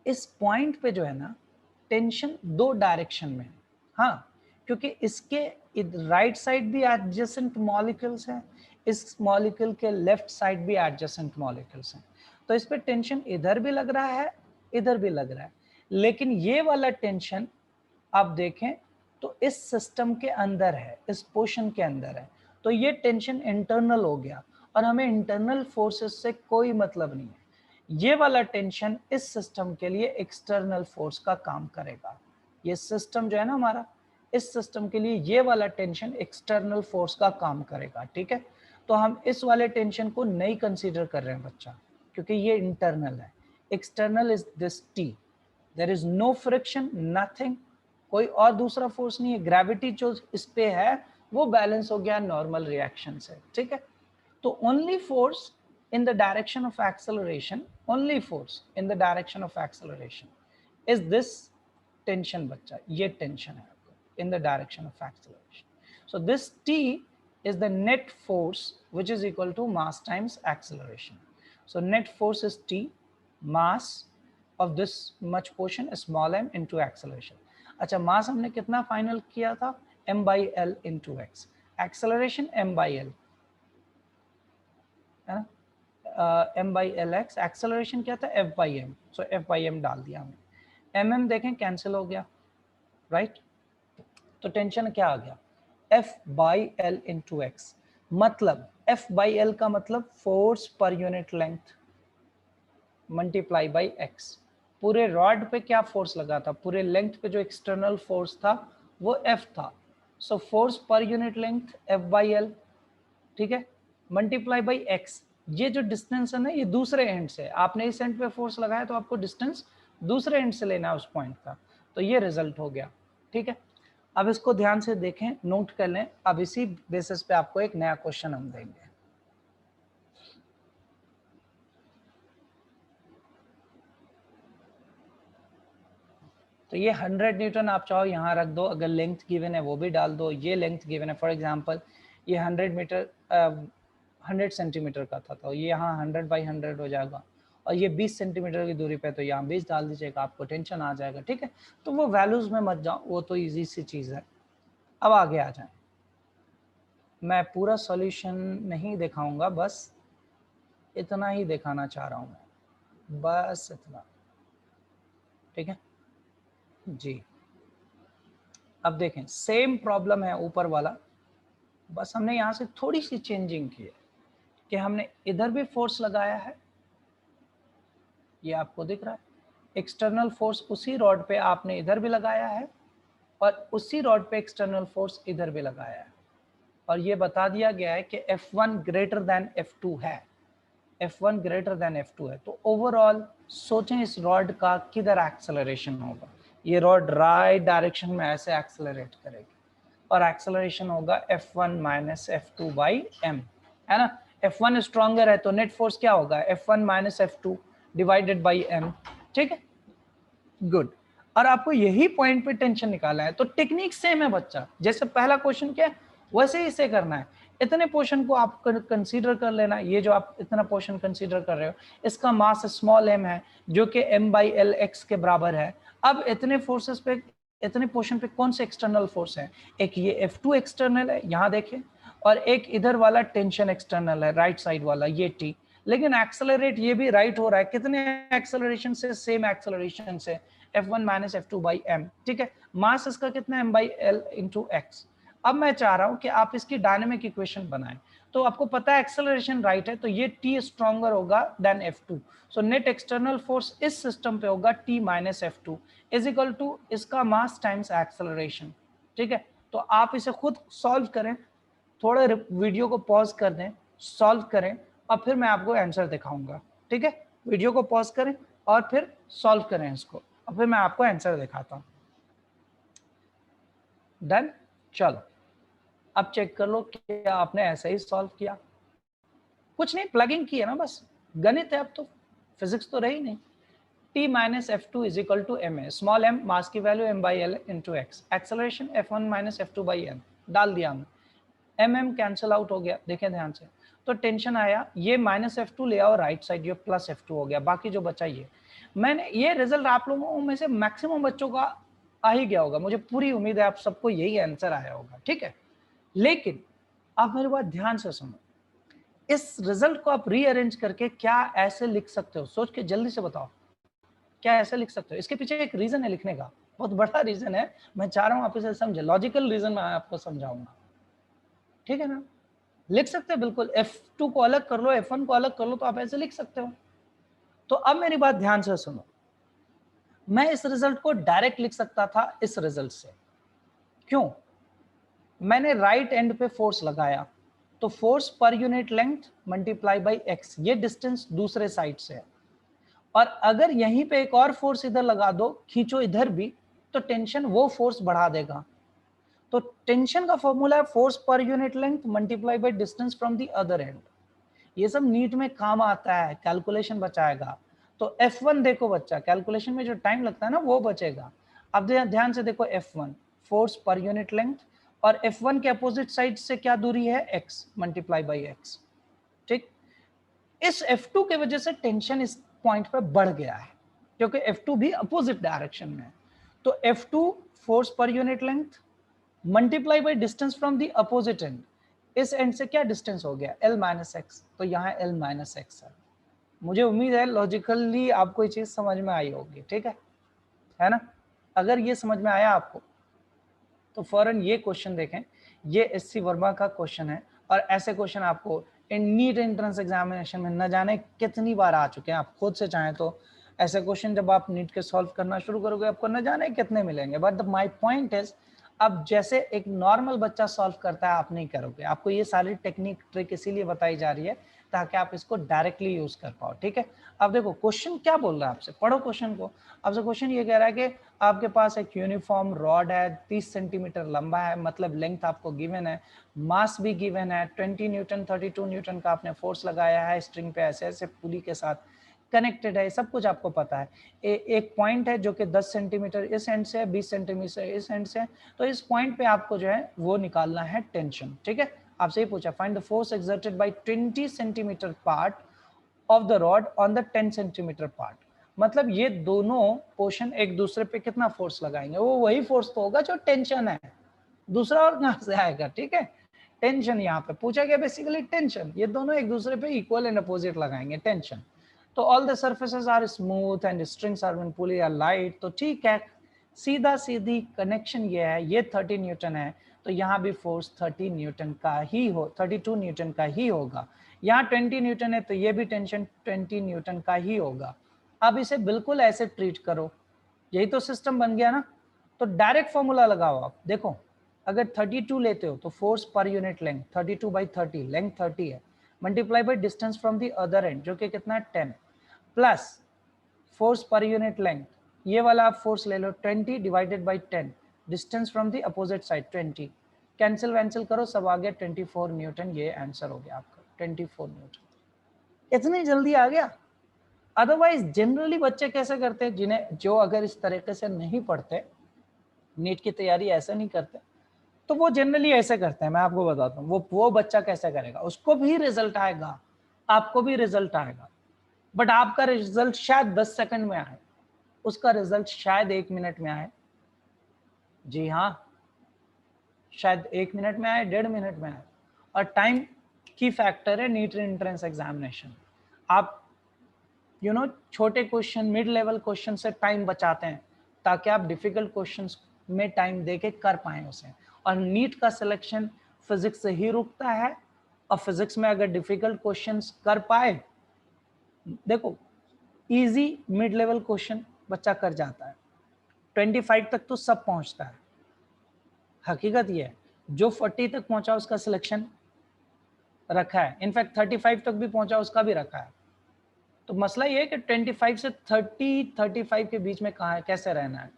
इस पॉइंट पे जो है ना टेंशन दो डायरेक्शन में है। हाँ, क्योंकि इसके राइट साइड भी एडजेसेंट मॉलिक्यूल्स हैं, इस मॉलिक्यूल के लेफ्ट साइड भी एडजेसेंट मॉलिक्यूल्स हैं, तो इस पे टेंशन इधर भी लग रहा है, इधर भी लग रहा है। लेकिन ये वाला टेंशन आप देखें तो इस सिस्टम के अंदर है, इस पोर्शन के अंदर है, तो ये टेंशन इंटरनल हो गया और हमें इंटरनल फोर्सेस से कोई मतलब नहीं है। ये वाला टेंशन इस सिस्टम के लिए एक्सटर्नल फोर्स का काम करेगा। ये सिस्टम जो है ना हमारा, इस सिस्टम के लिए ये वाला टेंशन एक्सटर्नल फोर्स का काम करेगा, ठीक है। तो हम इस वाले टेंशन को नहीं कंसीडर कर रहे हैं बच्चा, क्योंकि ये इंटरनल है। External is this T, there is no friction, nothing, कोई और दूसरा फोर्स नहीं है। ग्रेविटी जो इस पे है वो बैलेंस हो गया नॉर्मल रिएक्शन से, ठीक है। तो only force in the direction of acceleration, only force in the direction of acceleration is this tension बच्चा, ये tension है आपको in the direction of acceleration. So this T is the net force which is equal to mass times acceleration. So net force is T, mass of this much portion small m into acceleration. अच्छा, mass हमने कितना final किया था, m/l into x, acceleration m/l है ना, m/lx, acceleration क्या था f/m, सो f/m डाल दिया हमने। mm देखें कैंसिल हो गया, राइट। तो टेंशन क्या आ गया, f/l into x, मतलब f/l का मतलब force per unit length multiply by x। पूरे रॉड पे क्या फोर्स लगा था, पूरे लेंथ पे जो एक्सटर्नल फोर्स था वो f था, so force per unit length f/l, ठीक है, मल्टीप्लाई बाई x। ये जो डिस्टेंस है ना ये दूसरे एंड से, आपने इस एंड पे फोर्स लगाया तो आपको डिस्टेंस दूसरे एंड से लेना है उस पॉइंट का, तो ये रिजल्ट हो गया, ठीक है। अब इसको ध्यान से देखें, नोट कर लें, अब इसी बेसिस पे आपको एक नया क्वेश्चन हम देंगे। तो ये 100 न्यूटन आप चाहो यहाँ रख दो, अगर लेंथ गिवन है वो भी डाल दो, ये लेंथ गिवन है, फॉर एग्जांपल ये 100 सेंटीमीटर का था, तो ये यहाँ 100/100 हो जाएगा, और ये 20 सेंटीमीटर की दूरी पे, तो यहाँ 20 डाल दीजिएगा, आपको टेंशन आ जाएगा, ठीक है। तो वो वैल्यूज में मत जाओ, वो तो ईजी सी चीज़ है। अब आगे आ जाए, मैं पूरा सॉल्यूशन नहीं दिखाऊंगा, बस इतना ही दिखाना चाह रहा हूँ मैं, बस इतना, ठीक है जी। अब देखें सेम प्रॉब्लम है ऊपर वाला, बस हमने यहाँ से थोड़ी सी चेंजिंग की है कि हमने इधर भी फोर्स लगाया है, ये आपको दिख रहा है, एक्सटर्नल फोर्स उसी रॉड पे आपने इधर भी लगाया है, और उसी रॉड पे एक्सटर्नल फोर्स इधर भी लगाया है, और ये बता दिया गया है कि F1 ग्रेटर देन F2 है, F1 ग्रेटर देन F2 है। तो ओवरऑल सोचें इस रॉड का किधर एक्सेलरेशन होगा, ये रॉड राइट डायरेक्शन में ऐसे एक्सेलरेट करेगी, और एक्सेलरेशन होगा F1 माइनस F2/m, है ना। F1 स्ट्रॉन्गर है तो नेट फोर्स क्या होगा, F1 minus F2 divided by m, ठीक है, गुड। और आपको यही पॉइंट पे टेंशन निकालना है, तो टेक्निक सेम है बच्चा, जैसे पहला क्वेश्चन क्या है वैसे ही इसे करना है। इतने पोर्शन को आप कंसीडर कर लेना, ये जो आप इतना पोर्शन कंसीडर कर रहे हो इसका मास स्मॉल m है जो कि m/lx के बराबर है। अब इतने फोर्सेस पे, इतने पोर्शन पे कौन से एक्सटर्नल फोर्स है, एक ये F2 एक्सटर्नल है यहाँ देखें, और एक इधर वाला टेंशन एक्सटर्नल है राइट साइड वाला ये T, लेकिन एक्सेलरेट ये भी राइट हो रहा है, कितने एक्सेलरेशन से, सेम एक्सेलरेशन से, F1 माइनस F2/m, ठीक है। मास इसका कितना m/l इंटू x। अब मैं चाह रहा हूं कि आप इसकी डायनेमिक इक्वेशन बनाएं, तो आपको पता है एक्सेलरेशन राइट है तो ये T स्ट्रॉन्गर होगा than F2, so net external force इस सिस्टम पे होगा T minus F2 is equal to इसका मास टाइम्स एक्सेलरेशन, ठीक है। तो आप इसे खुद सॉल्व करें, थोड़ा वीडियो को पॉज कर दें, सॉल्व करें, और फिर मैं आपको आंसर दिखाऊंगा, ठीक है। वीडियो को पॉज करें और फिर सॉल्व करें इसको, और फिर मैं आपको आंसर दिखाता हूँ। डन। चलो अब चेक कर लो क्या आपने ऐसे ही सॉल्व किया, कुछ नहीं, प्लगिंग की है ना, बस गणित है, अब तो फिजिक्स तो रही नहीं। T minus F2 is equal to ma, small m मास की value m by l into x, acceleration F1 minus F2 by n डाल दिया हमने, m कैंसिल आउट हो गया, देखें ध्यान से, तो टेंशन आया, ये माइनस F2 ले आओ राइट साइड, ये प्लस F2 हो गया, बाकी जो बचा ये, मैंने ये रिजल्ट आप लोगों में से मैक्सिमम बच्चों का आ ही गया होगा, मुझे पूरी उम्मीद है आप सबको यही आंसर आया होगा, ठीक है। लेकिन आप मेरी बात ध्यान से सुनो, इस रिजल्ट को आप रीअरेंज करके क्या ऐसे लिख सकते हो, सोच के जल्दी से बताओ, क्या ऐसे लिख सकते हो? इसके पीछे एक रीजन है लिखने का, बहुत बड़ा रीजन है, मैं चाह रहा हूं आप इसे समझे, लॉजिकल रीजन मैं आपको समझाऊंगा, ठीक है ना। लिख सकते हैं बिल्कुल, F2 को अलग कर लो, F1 को अलग कर लो, तो आप ऐसे लिख सकते हो। तो अब मेरी बात ध्यान से सुनो, मैं इस रिजल्ट को डायरेक्ट लिख सकता था इस रिजल्ट से, क्यों? मैंने राइट एंड पे फोर्स लगाया, तो force per unit length multiply by x, ये डिस्टेंस दूसरे साइड से है, और अगर यहीं पे एक और फोर्स इधर लगा दो, खींचो इधर भी, तो टेंशन वो फोर्स बढ़ा देगा। तो टेंशन का फॉर्मूला है force per unit length multiply by distance from the other and. ये सब नीट में काम आता है, कैलकुलेशन बचाएगा। तो F1 देखो बच्चा, कैलकुलेशन में जो टाइम लगता है ना वो बचेगा। अब ध्यान से देखो, F1 force per unit length, और F1 के अपोजिट साइड से क्या दूरी है, x मल्टीप्लाई बाई x, ठीक। इस F2 के वजह से टेंशन इस पॉइंट पर बढ़ गया है, क्योंकि F2 भी अपोजिट डायरेक्शन में है। तो F2 force per unit length multiply by distance from the opposite and, इस एंड से क्या डिस्टेंस हो गया, L माइनस एक्स, तो यहाँ L माइनस एक्स है। मुझे उम्मीद है लॉजिकली आपको ये चीज समझ में आई होगी, ठीक है ना। अगर ये समझ में आया आपको, तो फौरन ये क्वेश्चन देखें, ये SC वर्मा का क्वेश्चन है, और ऐसे क्वेश्चन आपको नीट एंट्रेंस एग्जामिनेशन में न जाने कितनी बार आ चुके हैं। आप खुद से चाहें तो ऐसे क्वेश्चन जब आप नीट के सॉल्व करना शुरू करोगे, आपको न जाने कितने मिलेंगे, बट माय पॉइंट इज, अब जैसे एक नॉर्मल बच्चा सॉल्व करता है आप नहीं करोगे, आपको ये सारी टेक्निक ट्रिक इसीलिए बताई जा रही है ताकि आप इसको डायरेक्टली यूज कर पाओ, ठीक है। अब देखो क्वेश्चन क्या बोल रहा है आपसे, पढ़ो क्वेश्चन को। अब से क्वेश्चन ये कह रहा है कि आपके पास एक यूनिफॉर्म रॉड है, 30 सेंटीमीटर लंबा है, मतलब लेंथ आपको गिवन है, मास भी गिवन है, 20 न्यूटन 32 न्यूटन का आपने फोर्स लगाया है, स्ट्रिंग पे ऐसे ऐसे पुली के साथ कनेक्टेड है, सब कुछ आपको पता है। एक पॉइंट है जो कि 10 सेंटीमीटर इस एंड से, 20 सेंटीमीटर इस एंड से, तो इस पॉइंट पे आपको जो है वो निकालना है टेंशन, ठीक है। आपसे ये पूछा, find the force exerted by 20 centimetre part of the rod on the 10 centimetre part, मतलब ये दोनों पोर्शन एक दूसरे पे कितना फोर्स लगाएंगे, वो वही फोर्स तो होगा जो टेंशन है, दूसरा और कहां से आएगा, ठीक है। टेंशन यहाँ पे पूछा गया, बेसिकली टेंशन, ये दोनों एक दूसरे पे इक्वल एंड अपोजिट लगाएंगे टेंशन। तो all the surfaces are smooth and strings are when pulley are light, तो ठीक है, सीधा सीधी कनेक्शन ये है, ये 30 न्यूटन है, तो यहाँ भी फोर्स 30 न्यूटन का ही हो, 32 न्यूटन का ही होगा। यहाँ 20 न्यूटन है तो ये भी टेंशन 20 न्यूटन का ही होगा। अब इसे बिल्कुल ऐसे ट्रीट करो, यही तो सिस्टम बन गया ना। तो डायरेक्ट फॉर्मूला लगाओ आप, देखो अगर 32 लेते हो तो force per unit length 32 by 30, length 30 है, multiply by distance from the other end जो कि कितना है 10, plus force per unit length, ये वाला आप फोर्स ले लो 20 divided by 10, distance from the opposite side 20, cancel वैंसिल करो, सब आ गया 24 न्यूटन, ये आंसर हो गया आपका 24 न्यूटन। इतनी जल्दी आ गया। अदरवाइज जनरली बच्चे कैसे करते हैं, जिन्हें जो अगर इस तरीके से नहीं पढ़ते, नीट की तैयारी ऐसे नहीं करते, तो वो जनरली ऐसे करते हैं, मैं आपको बताता हूँ वो बच्चा कैसे करेगा, उसको भी रिजल्ट आएगा, आपको भी रिजल्ट आएगा, बट आपका रिजल्ट शायद 10 सेकंड में आए, उसका रिजल्ट शायद 1 मिनट में आए, जी हाँ, शायद 1 मिनट में आए, 1.5 मिनट में आए, और टाइम की फैक्टर है नीट एंट्रेंस एग्जामिनेशन। आप छोटे क्वेश्चन, मिड लेवल क्वेश्चन से टाइम बचाते हैं ताकि आप डिफिकल्ट क्वेश्चंस में टाइम देके कर पाए उसे, और नीट का सिलेक्शन फिजिक्स से ही रुकता है, और फिजिक्स में अगर डिफिकल्ट क्वेश्चंस कर पाए, देखो इजी मिड लेवल क्वेश्चन बच्चा कर जाता है, 25 तक तो सब पहुंचता है, हकीकत ये है, जो 40 तक पहुंचा उसका सिलेक्शन रखा है, इनफैक्ट 35 तक भी पहुंचा उसका भी रखा है। तो मसला ये है कि 25 से 35 के बीच में कहाँ है, कैसे रहना है,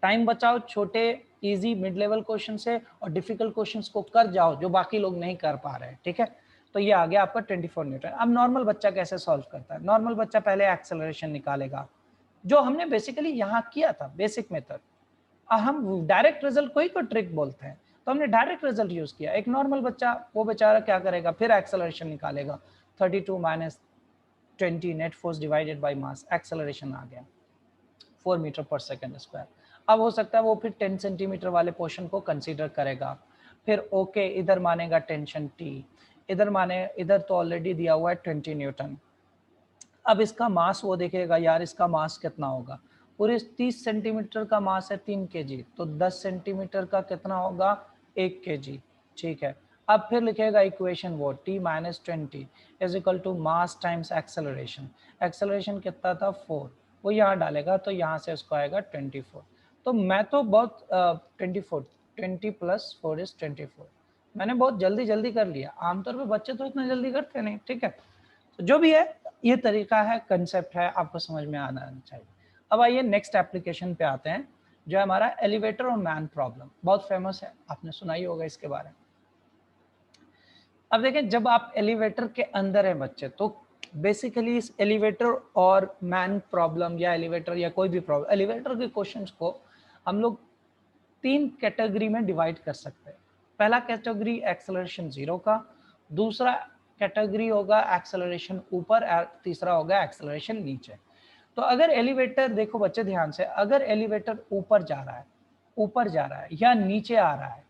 टाइम बचाओ छोटे इजी मिड लेवल क्वेश्चन से और डिफिकल्ट क्वेश्चंस को कर जाओ जो बाकी लोग नहीं कर पा रहे हैं, ठीक है। तो ये आ गया आपका 24 न्यूटन। अब नॉर्मल बच्चा कैसे सॉल्व करता है? नॉर्मल बच्चा पहले एक्सेलरेशन निकालेगा, जो हमने बेसिकली यहाँ किया था बेसिक मेथड। हम डायरेक्ट रिजल्ट को ही तो ट्रिक बोलते हैं, तो हमने डायरेक्ट रिजल्ट यूज किया। एक नॉर्मल बच्चा वो बेचारा क्या करेगा, फिर एक्सेलरेशन निकालेगा, 32 minus 20 net force divided by mass, acceleration आ गया 4 मीटर पर सेकंड स्क्वायर। अब हो सकता है वो फिर 10 सेंटीमीटर वाले पोर्शन को कंसीडर करेगा, फिर ओके इधर मानेगा टेंशन टी, इधर तो ऑलरेडी दिया हुआ है 20 न्यूटन। अब इसका मास वो देखेगा, यार इसका मास कितना होगा, पूरे 30 सेंटीमीटर का मास है 3 kg, तो 10 सेंटीमीटर का कितना होगा 1 kg, ठीक है। अब फिर लिखेगा इक्वेशन वो t minus 20 is equal to mass times acceleration. Acceleration कितना था 4, वो यहाँ डालेगा तो यहाँ से उसको आएगा 24। तो मैं तो बहुत 24 20 प्लस 4 इज 24, मैंने बहुत जल्दी कर लिया। आमतौर पे बच्चे तो इतना जल्दी करते नहीं, ठीक है। तो जो भी है ये तरीका है, कंसेप्ट है, आपको समझ में आना चाहिए। अब आइए नेक्स्ट एप्लीकेशन पे आते हैं, जो है हमारा एलिवेटर और मैन प्रॉब्लम। बहुत फेमस है, आपने सुना ही होगा इसके बारे में। अब देखें, जब आप एलिवेटर के अंदर है बच्चे, तो बेसिकली इस एलिवेटर और मैन प्रॉब्लम या एलिवेटर या कोई भी प्रॉब्लम, एलिवेटर के क्वेश्चंस को हम लोग 3 कैटेगरी में डिवाइड कर सकते हैं। पहला कैटेगरी एक्सेलरेशन 0 का, दूसरा कैटेगरी होगा एक्सेलरेशन ऊपर, तीसरा होगा एक्सेलरेशन नीचे। तो अगर एलिवेटर, देखो बच्चे ध्यान से, अगर एलिवेटर ऊपर जा रहा है या नीचे आ रहा है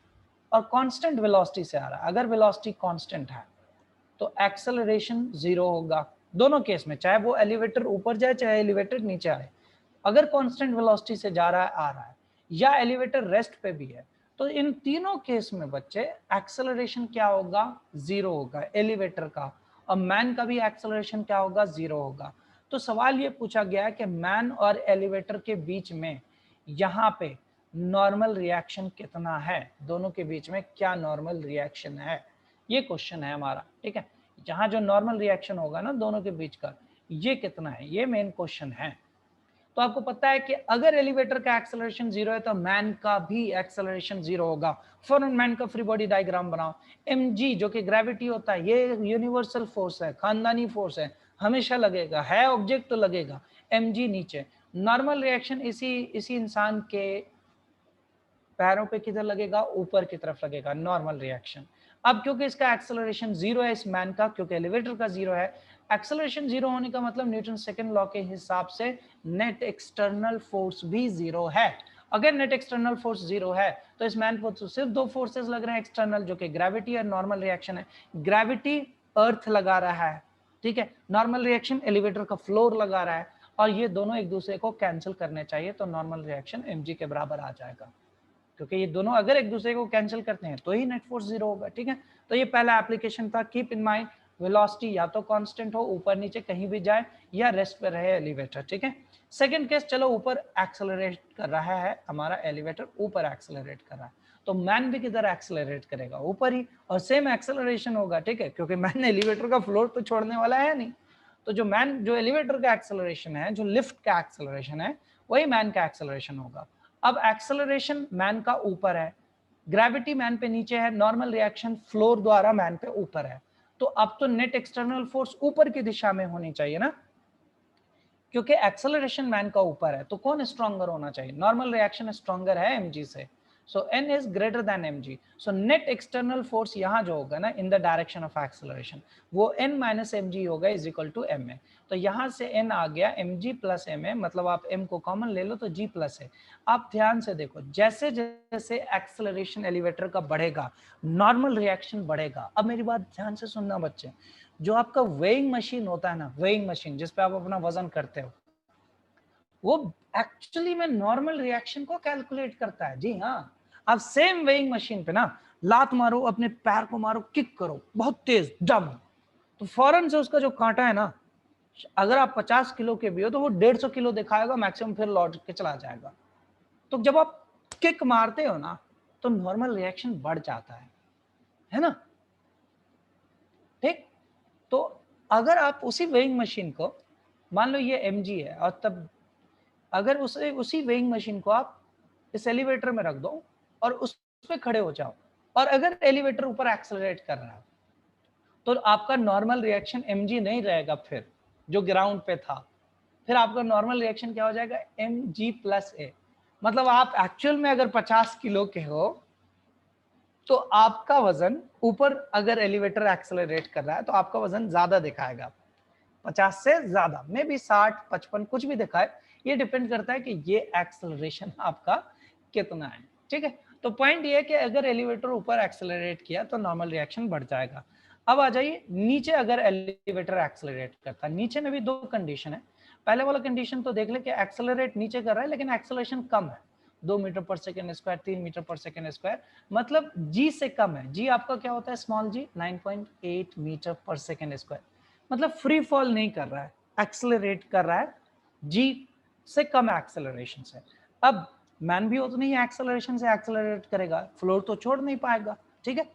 और कांस्टेंट वेलोसिटी से आ रहा है, अगर वेलोसिटी कांस्टेंट है तो एक्सेलरेशन 0 होगा दोनों केस में, चाहे वो एलिवेटर ऊपर जाए चाहे एलिवेटर नीचे आए। अगर कांस्टेंट वेलोसिटी से जा रहा है, आ रहा है, या एलिवेटर रेस्ट पे भी है, तो इन तीनों केस में बच्चे एक्सेलरेशन क्या होगा 0 होगा एलिवेटर का, और मैन का भी एक्सेलरेशन क्या होगा 0 होगा। तो सवाल ये पूछा गया है कि मैन और एलिवेटर के बीच में यहाँ पे नॉर्मल रिएक्शन कितना है, दोनों के बीच में क्या नॉर्मल रिएक्शन है, ये क्वेश्चन है हमारा, ठीक है। जहां जो नॉर्मल रिएक्शन होगा ना दोनों के बीच का, ये कितना है, ये मेन क्वेश्चन है। तो आपको पता है कि अगर एलिवेटर का एक्सेलरेशन 0 है तो मैन का भी एक्सेलरेशन 0 होगा। फौरन मैन का फ्री बॉडी डायग्राम बनाओ। mg जो कि ग्रेविटी होता है, ये यूनिवर्सल फोर्स है, खानदानी फोर्स है, हमेशा लगेगा, है ऑब्जेक्ट तो लगेगा। mg नीचे, नॉर्मल रिएक्शन इसी इंसान के पैरों पे किधर लगेगा, ऊपर की तरफ लगेगा, नॉर्मल रिएक्शन। अब क्योंकि इसका एक्सेलरेशन 0 है इस मैन का, क्योंकि एलिवेटर का 0 है, एक्सेलरेशन 0 होने का मतलब न्यूटन सेकंड लॉ के हिसाब से नेट एक्सटर्नल फोर्स भी 0 है। अगर नेट एक्सटर्नल फोर्स 0 है तो इस मैन को तो सिर्फ 2 फोर्सेस लग रहे हैं एक्सटर्नल, जो कि ग्रेविटी और नॉर्मल रिएक्शन है। ग्रेविटी अर्थ लगा रहा है, ठीक है, नॉर्मल रिएक्शन एलिवेटर का फ्लोर लगा रहा है, और ये दोनों एक दूसरे को कैंसिल करने चाहिए, तो नॉर्मल रिएक्शन mg के बराबर आ जाएगा, क्योंकि ये दोनों अगर एक दूसरे को कैंसिल करते हैं तो ही नेट फोर्स 0 होगा, ठीक है। तो ये पहला एप्लीकेशन था, कीप इन माइंड, वेलोसिटी या तो कांस्टेंट हो, ऊपर नीचे कहीं भी जाए, या रेस्ट पे रहे एलिवेटर, ठीक है। सेकंड केस, चलो ऊपर एक्सेलरेट कर रहा है हमारा एलिवेटर, ऊपर एक्सेलरेट कर रहा है, तो मैन भी किधर एक्सेलरेट करेगा, ऊपर ही, और सेम एक्सेलरेशन होगा, ठीक है, क्योंकि मैन एलिवेटर का फ्लोर तो छोड़ने वाला है नहीं। तो जो एलिवेटर का एक्सेलरेशन है, जो लिफ्ट का एक्सेलरेशन है, वही मैन का एक्सेलरेशन होगा। अब एक्सेलरेशन मैन का ऊपर है, ग्रेविटी मैन पे नीचे है, नॉर्मल रिएक्शन फ्लोर द्वारा मैन पे ऊपर है, तो अब तो नेट एक्सटर्नल फोर्स ऊपर की दिशा में होनी चाहिए ना, क्योंकि एक्सेलरेशन मैन का ऊपर है, तो कौन स्ट्रॉन्गर होना चाहिए, नॉर्मल रिएक्शन स्ट्रॉन्गर है mg से, सो n is greater than mg, so net external force यहाँ जो होगा ना इन द डायरेक्शन ऑफ एक्सेलरेशन, वो n माइनस mg होगा इज इक्वल टू ma। तो यहाँ से n आ गया, mg प्लस ma, मतलब आप m को कॉमन ले लो तो g प्लस है। आप ध्यान से देखो, जैसे जैसे एक्सेलरेशन एलिवेटर का बढ़ेगा नॉर्मल रिएक्शन बढ़ेगा। अब मेरी बात ध्यान से सुनना बच्चे, जो आपका वेइंग मशीन होता है ना, वेइंग मशीन जिसपे आप अपना वजन करते हो, वो एक्चुअली में नॉर्मल रिएक्शन को कैलकुलेट करता है। जी हाँ, आप सेम वेइंग मशीन पे ना लात मारो, अपने पैर को मारो, किक करो बहुत तेज डम, तो फौरन से उसका जो कांटा है ना, अगर आप 50 किलो के भी हो तो वो 150 किलो दिखाएगा मैक्सिमम, फिर लौट के चला जाएगा। तो जब आप किक मारते हो ना तो नॉर्मल रिएक्शन बढ़ जाता है ना, ठीक। तो अगर आप उसी वेइंग मशीन को, मान लो ये mg है, और तब अगर उसी वेइंग मशीन को आप इस एलिवेटर में रख दो और उस पे खड़े हो जाओ, और अगर एलिवेटर ऊपर एक्सेलरेट कर रहा है तो आपका नॉर्मल रिएक्शन mg नहीं रहेगा, फिर जो ग्राउंड पे था, फिर आपका नॉर्मल रिएक्शन क्या हो जाएगा, mg प्लस a। मतलब आप एक्चुअल में अगर 50 किलो के हो तो आपका वजन ऊपर, अगर एलिवेटर एक्सेलरेट कर रहा है तो आपका वजन ज्यादा दिखाएगा, 50 से ज्यादा, मे बी 60, 55 कुछ भी दिखाए, ये डिपेंड करता है कि ये एक्सेलरेशन आपका कितना है। ठीक है, तो पॉइंट ये है कि अगर एलिवेटर ऊपर एक्सेलरेट किया तो नॉर्मल रिएक्शन बढ़ जाएगा। अब आ जाइए नीचे, अगर एलिवेटर एक्सेलरेट करता है, नीचे में भी दो कंडीशन है। पहले वाला कंडीशन तो देख ले कि एक्सेलरेट नीचे कर रहा है लेकिन एक्सेलरेशन कम है, 2 मीटर पर सेकेंड स्क्वायर, 3 मीटर पर सेकेंड स्क्वायर, मतलब जी से कम है। जी आपका क्या होता है, स्मॉल जी, 9.8 मीटर पर सेकेंड स्क्वायर, मतलब फ्री फॉल नहीं कर रहा है, एक्सेलरेट कर रहा है जी से कम एक्सेलरेशन से। अब मैन भी उतनी ही एक्सेलरेशन से एक्सेलरेट करेगा, फ्लोर तो छोड़ नहीं पाएगा। ठीक है,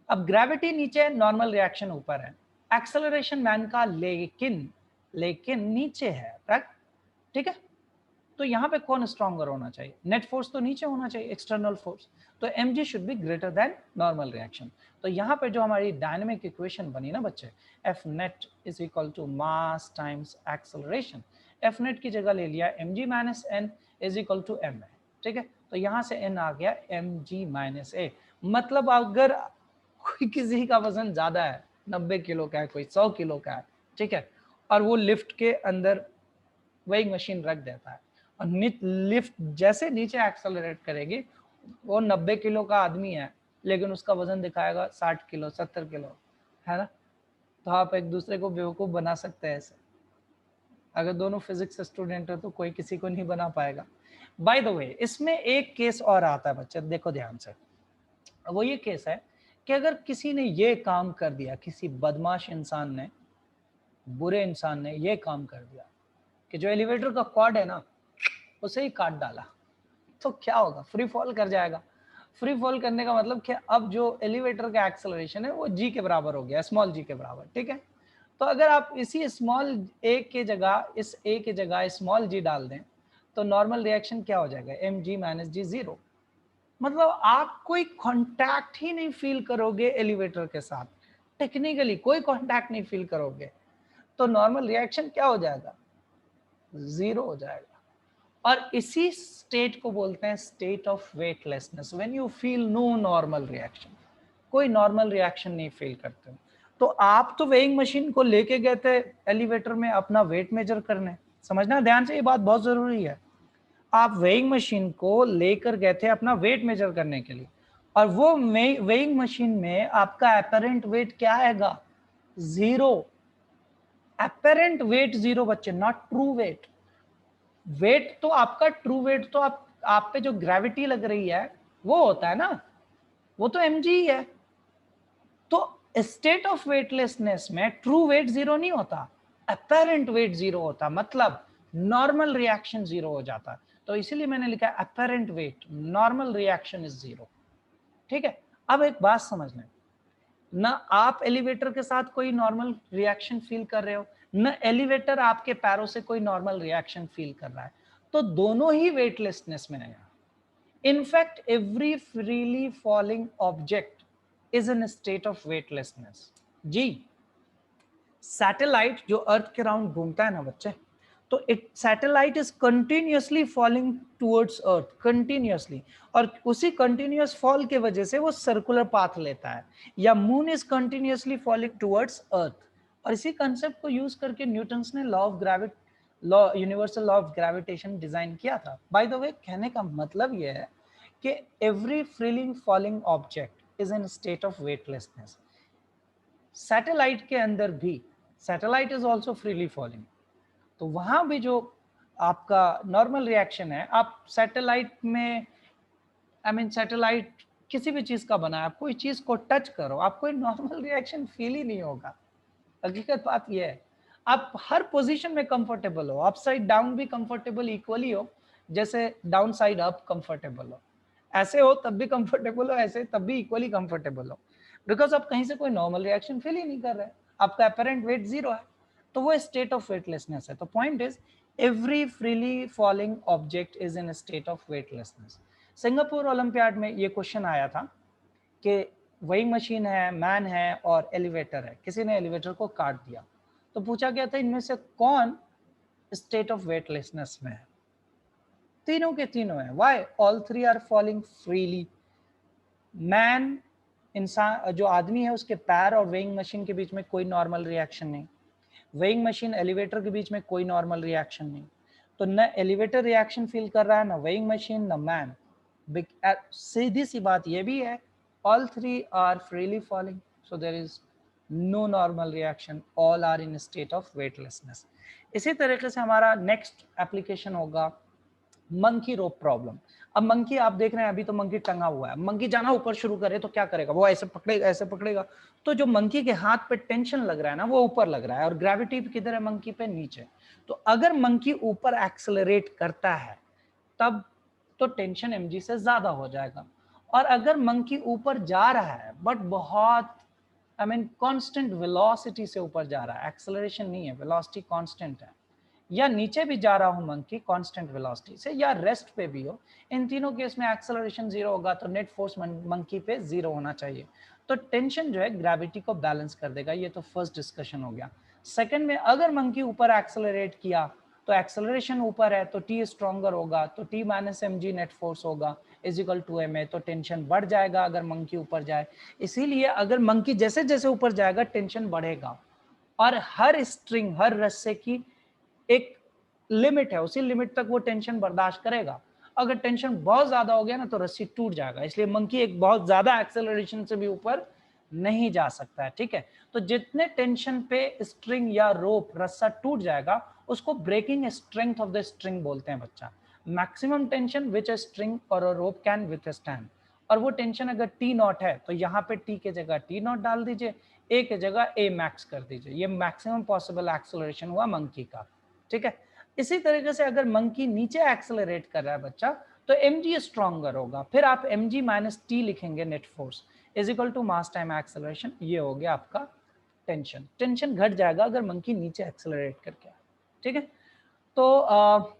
अब ग्रेविटी नीचे, नॉर्मल रिएक्शन ऊपर है, एक्सेलरेशन मैन का लेकिन नीचे है, राइट। ठीक है, तो यहाँ पे कौन स्ट्रॉन्गर होना चाहिए, नेट फोर्स तो नीचे होना चाहिए, एक्सटर्नल फोर्स, तो mg should be greater than normal reaction. तो यहाँ पे जो हमारी डायनेमिक इक्वेशन बनी ना बच्चे, F net is equal to mass times acceleration, F net की जगह ले लिया mg minus N is equal to M है। ठीक है, तो यहाँ से n आ गया mg माइनस ए, मतलब अगर कोई किसी का वजन ज्यादा है, 90 किलो का है, कोई 100 किलो का है, ठीक है, और वो लिफ्ट के अंदर वेइंग मशीन रख देता है, और लिफ्ट जैसे नीचे एक्सेलरेट करेगी, वो 90 किलो का आदमी है लेकिन उसका वजन दिखाएगा 60 किलो 70 किलो, है ना। तो आप एक दूसरे को बेवकूफ बना सकते हैं ऐसे। अगर दोनों फिजिक्स स्टूडेंट है तो कोई किसी को नहीं बना पाएगा। बाय द वे, इसमें एक केस और आता है बच्चे, देखो ध्यान से, वो ये केस है कि अगर किसी ने ये काम कर दिया, किसी बदमाश इंसान ने, बुरे इंसान ने ये काम कर दिया कि जो एलिवेटर का कॉर्ड है ना उसे ही काट डाला, तो क्या होगा, फ्री फॉल कर जाएगा। फ्री फॉल करने का मतलब कि अब जो एलिवेटर का एक्सेलरेशन है वो जी के बराबर हो गया, स्मॉल जी के बराबर। ठीक है, तो अगर आप इसी स्मॉल ए के जगह, इस ए के जगह स्मॉल जी डाल दें तो नॉर्मल रिएक्शन क्या हो जाएगा, एम जी माइनस जी जीरो, मतलब आप कोई कांटेक्ट ही नहीं फील करोगे एलिवेटर के साथ, टेक्निकली कोई कांटेक्ट नहीं फील करोगे, तो नॉर्मल रिएक्शन क्या हो जाएगा, जीरो हो जाएगा। और इसी स्टेट को बोलते हैं state of weightlessness, when you feel no normal reaction, कोई नॉर्मल रिएक्शन नहीं फील करते। तो आप तो वेइंग मशीन को लेके गए थे एलिवेटर में अपना वेट मेजर करने, समझना ध्यान से, ये बात बहुत जरूरी है। आप वेइंग मशीन को लेकर गए थे अपना वेट मेजर करने के लिए, और वो वेइंग मशीन में आपका अपेरेंट वेट क्या आएगा, जीरो। अपेरेंट वेट जीरो बच्चे, नॉट ट्रू वेट। वेट तो आपका, ट्रू वेट तो आप पे जो ग्रेविटी लग रही है वो होता है ना, वो तो mg ही है। तो स्टेट ऑफ वेटलेसनेस में ट्रू वेट जीरो नहीं होता, अपेरेंट वेट जीरो होता, मतलब नॉर्मल रिएक्शन जीरो हो जाता। तो इसीलिए मैंने लिखा है apparent wait, normal reaction is zero. ठीक है, अब एक बात समझ लें, ना आप एलिवेटर के साथ कोई नॉर्मल रिएक्शन फील कर रहे हो, न एलिवेटर आपके पैरों से कोई नॉर्मल रिएक्शन फील कर रहा है, तो दोनों ही वेटलेसनेस में है। In fact every freely falling object is in state of weightlessness. जी, सैटेलाइट जो अर्थ के राउंड घूमता है ना बच्चे, तो it satellite is continuously falling towards earth, continuously, और उसी कंटिन्यूअस फॉल के वजह से वो सर्कुलर पाथ लेता है। या moon is continuously falling towards अर्थ, और इसी कंसेप्ट को यूज करके न्यूटन्स ने law of gravity, law, universal law of gravitation design किया था। बाय द वे, कहने का मतलब ये है कि every freely falling object is in state of weightlessness. Satellite के अंदर भी, satellite is also freely falling, तो वहां भी जो आपका नॉर्मल रिएक्शन है, आप सैटेलाइट में, आई मीन सैटेलाइट किसी भी चीज का बना है, आप कोई चीज को टच करो, आप कोई नॉर्मल रिएक्शन फील ही नहीं होगा। हकीकत बात यह है, आप हर पोजीशन में कंफर्टेबल हो, अप साइड डाउन भी कंफर्टेबल इक्वली हो, जैसे डाउन साइड अप कंफर्टेबल हो, ऐसे हो तब भी कंफर्टेबल हो, ऐसे तब भी इक्वली कंफर्टेबल हो, बिकॉज आप कहीं से कोई नॉर्मल रिएक्शन फील ही नहीं कर रहे, आपका अपेरेंट वेट जीरो है। तो वो स्टेट ऑफ वेटलेसनेस है। तो point is every freely falling object is in state of weightlessness. Singapore olympiad में ये क्वेश्चन आया था कि वेइंग मशीन है, मैन है और एलिवेटर है, किसी ने एलिवेटर को काट दिया, तो पूछा गया था इनमें से कौन स्टेट ऑफ वेटलेसनेस में है। तीनों के तीनों है। Why? All three are falling freely. Man, इंसान जो आदमी है, उसके पैर और वेइंग मशीन के बीच में कोई नॉर्मल रिएक्शन नहीं, वेइंग मशीन एलिवेटर के बीच में कोई नॉर्मल रिएक्शन नहीं, तो न एलिवेटर रिएक्शन फील कर रहा है, न वेइंग मशीन, न मैन। सीधी सी बात ये भी है, all three are freely falling, so there is no normal reaction, all are in state of weightlessness. इसी तरीके से हमारा नेक्स्ट एप्लीकेशन होगा मंकी रोप प्रॉब्लम। अब मंकी आप देख रहे हैं, अभी तो मंकी टंगा हुआ है, मंकी जाना ऊपर शुरू करे तो क्या करेगा, वो ऐसे पकड़ेगा, ऐसे पकड़ेगा, तो जो मंकी के हाथ पे टेंशन लग रहा है ना, वो ऊपर लग रहा है, और ग्रेविटी किधर है मंकी पे? नीचे। तो अगर मंकी ऊपर एक्सेलरेट करता है तब तो टेंशन mg से ज्यादा हो जाएगा, और अगर मंकी ऊपर जा रहा है बट बहुत कांस्टेंट वेलोसिटी से ऊपर जा रहा है, एक्सेलरेशन नहीं है, वेलोसिटी कांस्टेंट है, या नीचे भी जा रहा हूं मंकी कांस्टेंट वेलोसिटी से, या रेस्ट पे भी हो, इन तीनों केस में एक्सेलरेशन जीरो होगा, तो नेट फोर्स मंकी पे जीरो होना चाहिए। तो टेंशन जो है ग्रेविटी को बैलेंस कर देगा। ये तो फर्स्ट डिस्कशन हो गया। सेकंड में, अगर मंकी ऊपर एक्सेलरेट किया तो एक्सेलरेशन ऊपर है तो टी स्ट्रॉन्गर होगा, तो T minus M G net force होगा is equal to M A, तो टेंशन बढ़ जाएगा अगर मंकी ऊपर जाए। इसीलिए अगर मंकी जैसे जैसे ऊपर जाएगा टेंशन बढ़ेगा, और हर स्ट्रिंग, हर रस्से की एक लिमिट है, उसी लिमिट तक वो टेंशन बर्दाश्त करेगा। अगर टेंशन बहुत ज्यादा हो गया ना तो रस्सी टूट जाएगा, इसलिए मंकी एक बहुत ज्यादा एक्सेलरेशन से भी ऊपर नहीं जा सकता है। ठीक है, तो जितने टेंशन पे स्ट्रिंग या रोप रस्सा टूट जाएगा उसको breaking strength of the string बोलते हैं बच्चा। Maximum tension which a string और अ रोप कैन विथस्टैंड, और वो टेंशन अगर टी नॉट है तो यहाँ पे टी के जगह टी नॉट डाल दीजिए, ए के जगह ए मैक्स कर दीजिए। ये मैक्सिमम पॉसिबल एक्सेलरेशन हुआ मंकी का। ठीक है, इसी तरीके से अगर मंकी नीचे एक्सेलरेट कर रहा है बच्चा तो mg स्ट्रॉन्गर होगा, फिर आप mg माइनस टी लिखेंगे net force is equal to mass time acceleration. ये हो गया आपका टेंशन। टेंशन घट जाएगा अगर मंकी नीचे एक्सेलरेट करके। ठीक है, तो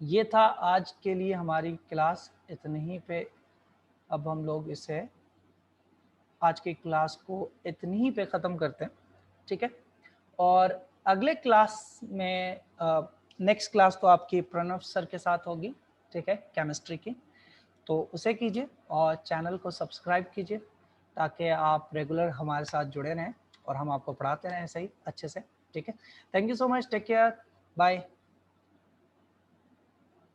ये था आज के लिए हमारी क्लास, इतने ही पे अब हम लोग इसे, आज की क्लास को इतनी ही पे ख़त्म करते हैं। ठीक है, और अगले क्लास में नेक्स्ट क्लास तो आपकी प्रणव सर के साथ होगी। ठीक है, केमिस्ट्री की, तो उसे कीजिए और चैनल को सब्सक्राइब कीजिए ताकि आप रेगुलर हमारे साथ जुड़े रहें और हम आपको पढ़ाते रहें सही अच्छे से। ठीक है, thank you so much, take care, bye.